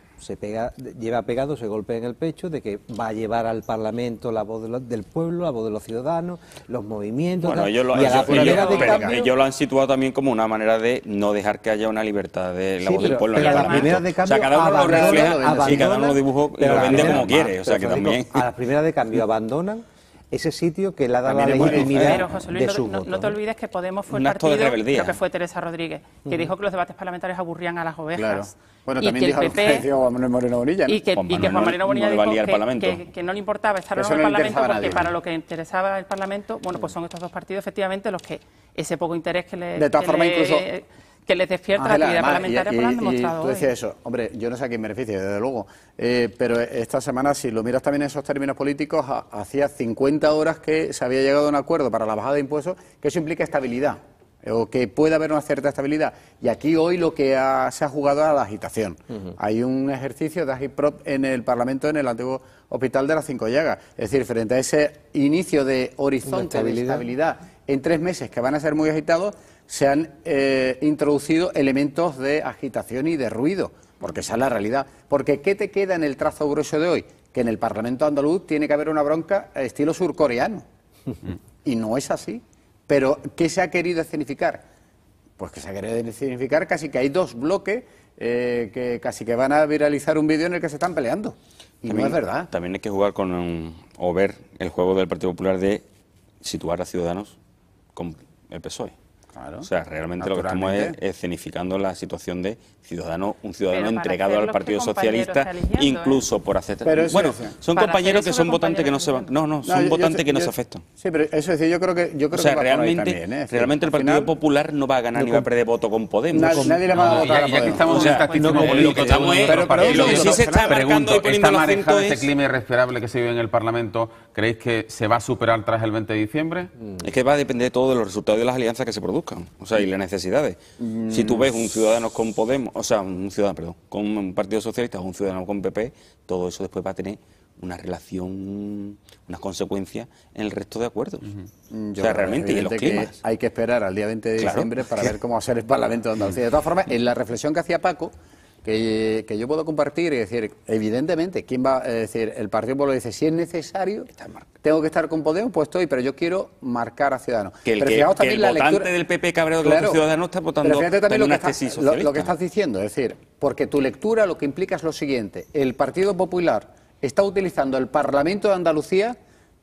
lleva pegado ese golpe en el pecho de que va a llevar al Parlamento la voz del pueblo, la voz de los ciudadanos, los movimientos... Bueno, ellos lo han situado también como una manera de no dejar que haya una libertad de la voz del pueblo en el Parlamento. O sea, cada uno lo refleja y cada uno lo dibuja y lo vende como quiere. O sea, que también... A las primeras de cambio abandonan ese sitio que le ha dado la legitimidad. Pero, José Luis, no te olvides que Podemos fue el partido, creo que fue Teresa Rodríguez, que dijo que los debates parlamentarios aburrían a las ovejas. Claro. Bueno, y también que el PP, Juan Manuel Moreno Bonilla, ¿no? Y que Juan Moreno Bonilla dijo que no le importaba estar en el Parlamento porque para lo que interesaba el Parlamento, bueno, pues son estos dos partidos efectivamente los que ese poco interés que les... De todas formas, incluso... que les despierta la actividad parlamentaria, pues lo han demostrado tú decías eso, hombre, yo no sé a quién beneficia, desde luego, pero esta semana, si lo miras también en esos términos políticos, hacía 50 horas que se había llegado a un acuerdo para la bajada de impuestos, que eso implica estabilidad, o que puede haber una cierta estabilidad. Y aquí hoy lo que se ha jugado es a la agitación. Hay un ejercicio de agitprop en el Parlamento, en el antiguo Hospital de las Cinco Llagas. Es decir, frente a ese inicio de horizonte de estabilidad en 3 meses que van a ser muy agitados, se han introducido elementos de agitación y de ruido, porque esa es la realidad. Porque ¿qué te queda en el trazo grueso de hoy? Que en el Parlamento andaluz tiene que haber una bronca estilo surcoreano. Y no es así. Pero ¿qué se ha querido escenificar? Pues que se ha querido escenificar casi que hay 2 bloques que casi que van a viralizar un vídeo en el que se están peleando. Y también, no es verdad. También hay que jugar o ver el juego del Partido Popular de situar a Ciudadanos con el PSOE. Claro, o sea, realmente lo que estamos es escenificando la situación de un ciudadano entregado al Partido Socialista, incluso por hacer... Bueno, son compañeros que son votantes que no se van... No, son votantes que no se afectan. Sí, pero eso es decir, yo creo que o sea, realmente el Partido Popular no va a ganar ni va a perder voto con Podemos. Nadie le va a votar a Podemos. Aquí estamos en un tactismo político. Lo que sí se está marcando y poniendo el acento es... ¿Este clima irrespirable que se vive en el Parlamento, creéis que se va a superar tras el 20 de diciembre? Es que va a depender todo de los resultados de las alianzas que se produzcan. O sea, y las necesidades. Si tú ves un ciudadano con Podemos, o sea, un ciudadano, con un Partido Socialista o un ciudadano con PP, todo eso después va a tener una relación, unas consecuencias en el resto de acuerdos. O sea, realmente, y los climas. Hay que esperar al día 20 de diciembre para ver cómo va a ser el Parlamento de Andalucía. De todas formas, en la reflexión que hacía Paco, que yo puedo compartir y decir, evidentemente, ¿quién va a decir? El Partido Popular dice, si es necesario, tengo que estar con Podemos, pues estoy, pero yo quiero marcar a Ciudadanos. Que el votante del PP cabreado de los Ciudadanos está votando en una tesis socialista. Lo que estás diciendo, es decir, porque tu lectura lo que implica es lo siguiente, el Partido Popular está utilizando el Parlamento de Andalucía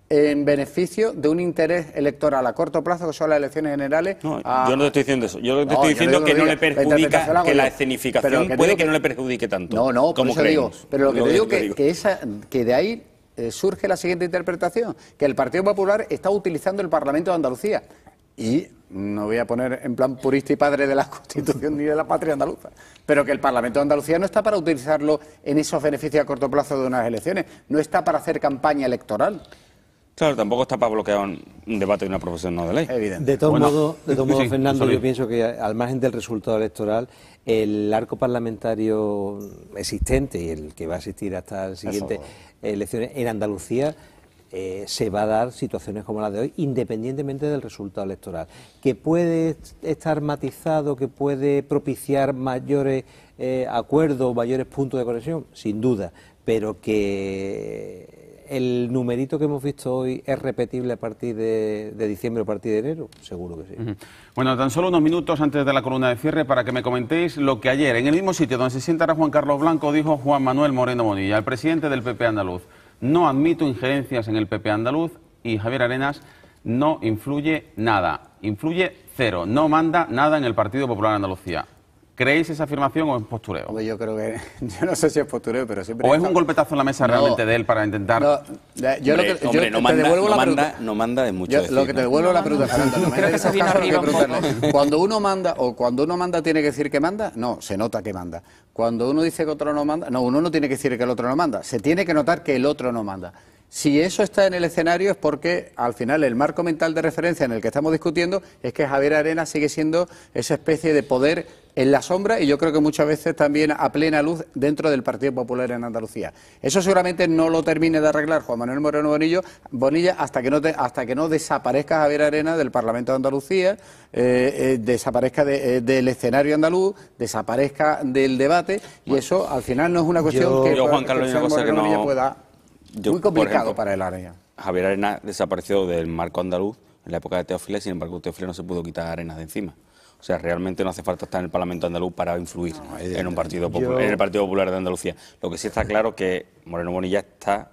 en beneficio de un interés electoral a corto plazo, que son las elecciones generales. No, yo no te estoy diciendo eso. Yo te estoy diciendo que no le perjudica, que la escenificación puede que no le perjudique tanto. No, como creemos. Pero lo que te digo que de ahí surge la siguiente interpretación, que el Partido Popular está utilizando el Parlamento de Andalucía. Y no voy a poner en plan purista y padre de la Constitución ni de la patria andaluza, pero que el Parlamento de Andalucía no está para utilizarlo en esos beneficios a corto plazo de unas elecciones, no está para hacer campaña electoral. Claro, tampoco está para bloquear un debate de una proposición no de ley. Evidente. De todos modos, Fernando, yo pienso que al margen del resultado electoral, el arco parlamentario existente y el que va a existir hasta las siguientes elecciones en Andalucía, se va a dar situaciones como la de hoy, independientemente del resultado electoral. Que puede estar matizado, que puede propiciar mayores acuerdos, mayores puntos de conexión, sin duda, pero que el numerito que hemos visto hoy es repetible a partir de diciembre o a partir de enero, seguro que sí. Bueno, tan solo unos minutos antes de la columna de cierre para que me comentéis lo que ayer, en el mismo sitio donde se sienta ahora Juan Carlos Blanco, dijo Juan Manuel Moreno Bonilla, el presidente del PP andaluz. No admito injerencias en el PP andaluz y Javier Arenas no influye nada. influye cero, no manda nada en el Partido Popular de Andalucía. ¿Creéis esa afirmación o es postureo? Hombre, yo creo que... Yo no sé si es postureo, pero siempre... ¿O es un golpetazo en la mesa realmente de él para intentar...? No manda de mucho decir, lo que te devuelvo la pregunta, Fernando. Cuando uno manda, o cuando uno manda tiene que decir que manda, no, se nota que manda. Cuando uno dice que otro no manda, no, uno no tiene que decir que el otro no manda, se tiene que notar que el otro no manda. Si eso está en el escenario es porque al final el marco mental de referencia en el que estamos discutiendo es que Javier Arenas sigue siendo esa especie de poder en la sombra y yo creo que muchas veces también a plena luz dentro del Partido Popular en Andalucía. Eso seguramente no lo termine de arreglar Juan Manuel Moreno Bonilla hasta que no desaparezca Javier Arenas del Parlamento de Andalucía, desaparezca del escenario andaluz, desaparezca del debate y eso al final no es una cuestión que Juan Carlos, Juan Moreno Bonilla pueda... Muy complicado, por ejemplo, para el Arenas. Javier Arenas desapareció del marco andaluz en la época de Teófilo, sin embargo Teófilo no se pudo quitar a Arenas de encima. O sea, realmente no hace falta estar en el Parlamento andaluz para influir en un partido popular, en el Partido Popular de Andalucía. Lo que sí está claro es que Moreno Bonilla está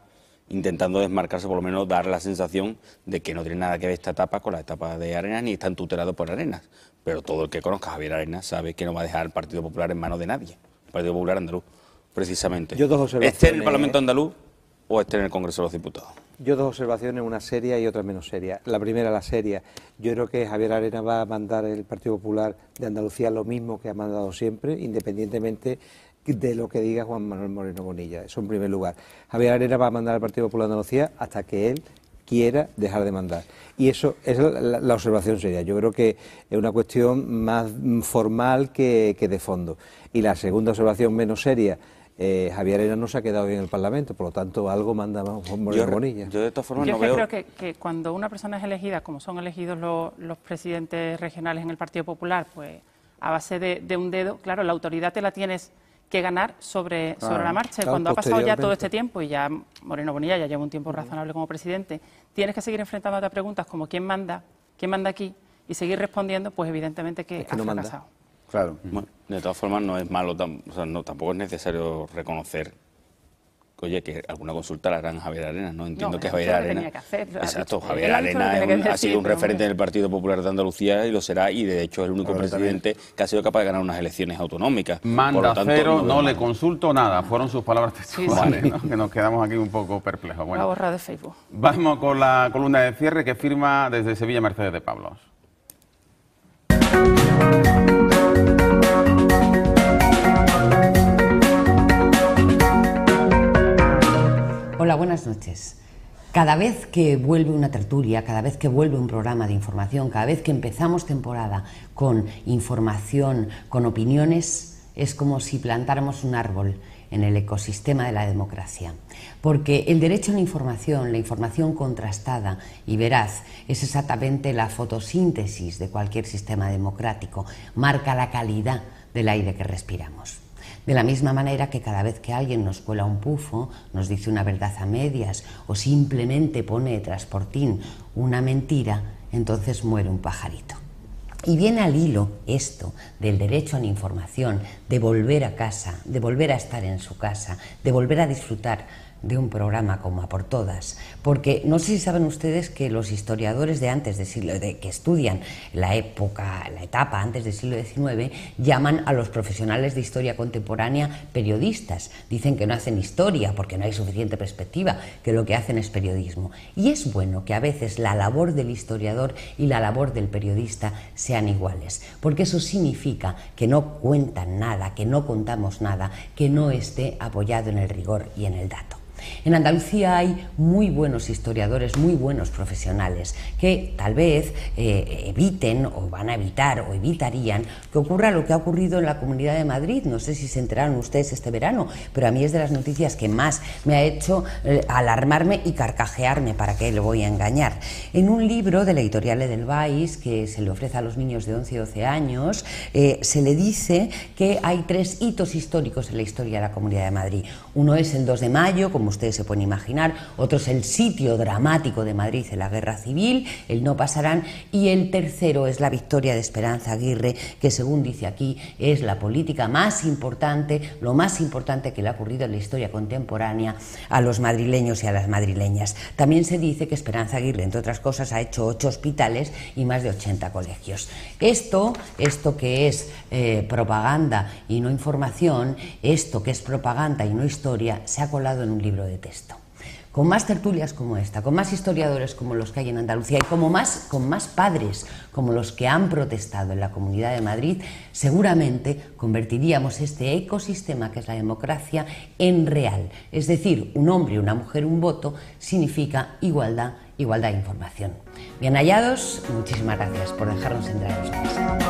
intentando desmarcarse, por lo menos dar la sensación de que no tiene nada que ver esta etapa con la etapa de Arenas, ni están tutelados por Arenas. Pero todo el que conozca a Javier Arenas sabe que no va a dejar el Partido Popular en manos de nadie. El Partido Popular andaluz, precisamente. Yo dos observaciones. ¿Esté en el Parlamento andaluz o esté en el Congreso de los Diputados? Yo dos observaciones, una seria y otra menos seria. La primera, la seria. Yo creo que Javier Arenas va a mandar el Partido Popular de Andalucía lo mismo que ha mandado siempre, independientemente de lo que diga Juan Manuel Moreno Bonilla. Eso en primer lugar. Javier Arenas va a mandar al Partido Popular de Andalucía hasta que él quiera dejar de mandar. Y eso es la observación seria. Yo creo que es una cuestión más formal que de fondo. Y la segunda observación menos seria, Javier Arenas no se ha quedado bien en el Parlamento, por lo tanto algo manda Juan Moreno Bonilla. Yo de todas formas no veo... creo que cuando una persona es elegida, como son elegidos los presidentes regionales en el Partido Popular, pues a base de un dedo, claro, la autoridad te la tienes que ganar sobre la marcha. Claro, cuando ha pasado ya todo este tiempo y ya Moreno Bonilla ya lleva un tiempo razonable como presidente, tienes que seguir enfrentándote a preguntas como ¿quién manda aquí? Y seguir respondiendo, pues evidentemente que ha fracasado. Claro. Bueno, de todas formas no es malo, o sea, no, tampoco es necesario reconocer que alguna consulta la harán Javier Arenas, ¿no? Entiendo que Javier Arenas... Exacto, Javier Arenas ha sido un referente del Partido Popular de Andalucía y lo será, y de hecho es el único presidente que ha sido capaz de ganar unas elecciones autonómicas. Manda cero, no le consulto nada, fueron sus palabras textuales, ¿no? Que nos quedamos aquí un poco perplejos. Bueno, la borra de Facebook. Vamos con la columna de cierre que firma desde Sevilla Mercedes de Pablos. Hola, buenas noches. Cada vez que vuelve una tertulia, cada vez que vuelve un programa de información, cada vez que empezamos temporada con información, con opiniones, es como si plantáramos un árbol en el ecosistema de la democracia. Porque el derecho a la información contrastada y veraz, es exactamente la fotosíntesis de cualquier sistema democrático, marca la calidad del aire que respiramos. De la misma manera que cada vez que alguien nos cuela un pufo, nos dice una verdad a medias o simplemente pone de transportín una mentira, entonces muere un pajarito. Y viene al hilo esto del derecho a la información, de volver a casa, de volver a estar en su casa, de volver a disfrutar de un programa como A por Todas, porque no sé si saben ustedes que los historiadores de antes del siglo, que estudian la etapa antes del siglo XIX, llaman a los profesionales de historia contemporánea periodistas. Dicen que no hacen historia porque no hay suficiente perspectiva, que lo que hacen es periodismo. Y es bueno que a veces la labor del historiador y la labor del periodista sean iguales, porque eso significa que no cuentan nada, que no contamos nada, que no esté apoyado en el rigor y en el dato. En Andalucía hay muy buenos historiadores, muy buenos profesionales que tal vez eviten o van a evitar o evitarían que ocurra lo que ha ocurrido en la Comunidad de Madrid. No sé si se enteraron ustedes este verano, pero a mí es de las noticias que más me ha hecho alarmarme y carcajearme, ¿para qué le voy a engañar? En un libro de la editorial Edelweiss que se le ofrece a los niños de 11 y 12 años, se le dice que hay 3 hitos históricos en la historia de la Comunidad de Madrid. Uno es el 2 de mayo, como como ustedes se pueden imaginar, otro es el sitio dramático de Madrid en la Guerra Civil, el No pasarán, y el tercero es la victoria de Esperanza Aguirre, que según dice aquí es la política más importante, lo más importante que le ha ocurrido en la historia contemporánea a los madrileños y a las madrileñas. También se dice que Esperanza Aguirre, entre otras cosas, ha hecho 8 hospitales y más de 80 colegios. Esto que es propaganda y no información, esto que es propaganda y no historia, se ha colado en un libro de texto. Con más tertulias como esta, con más historiadores como los que hay en Andalucía y con más padres como los que han protestado en la Comunidad de Madrid, seguramente convertiríamos este ecosistema que es la democracia en real. Es decir, un hombre y una mujer, un voto, significa igualdad de información. Bien hallados, muchísimas gracias por dejarnos entrar en su casa.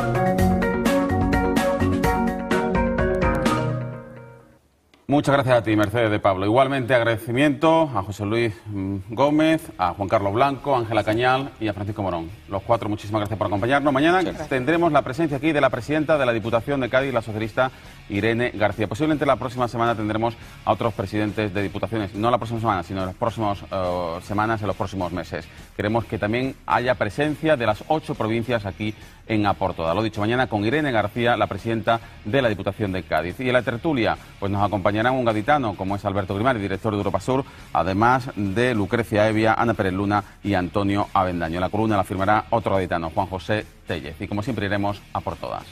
Muchas gracias a ti, Mercedes de Pablo. Igualmente agradecimiento a José Luis Gómez, a Juan Carlos Blanco, a Ángela Cañal y a Francisco Morón. Los cuatro, muchísimas gracias por acompañarnos. Mañana tendremos la presencia aquí de la presidenta de la Diputación de Cádiz, la socialista Irene García. Posiblemente la próxima semana tendremos a otros presidentes de diputaciones, no la próxima semana, sino en las próximas semanas, en los próximos meses. Queremos que también haya presencia de las 8 provincias aquí en A por Todas. Lo dicho, mañana con Irene García, la presidenta de la Diputación de Cádiz. Y en la tertulia pues nos acompañarán un gaditano como es Alberto Grimari, director de Europa Sur, además de Lucrecia Evia, Ana Pérez Luna y Antonio Avendaño. La columna la firmará otro gaditano, Juan José Tellez. Y como siempre iremos a por todas.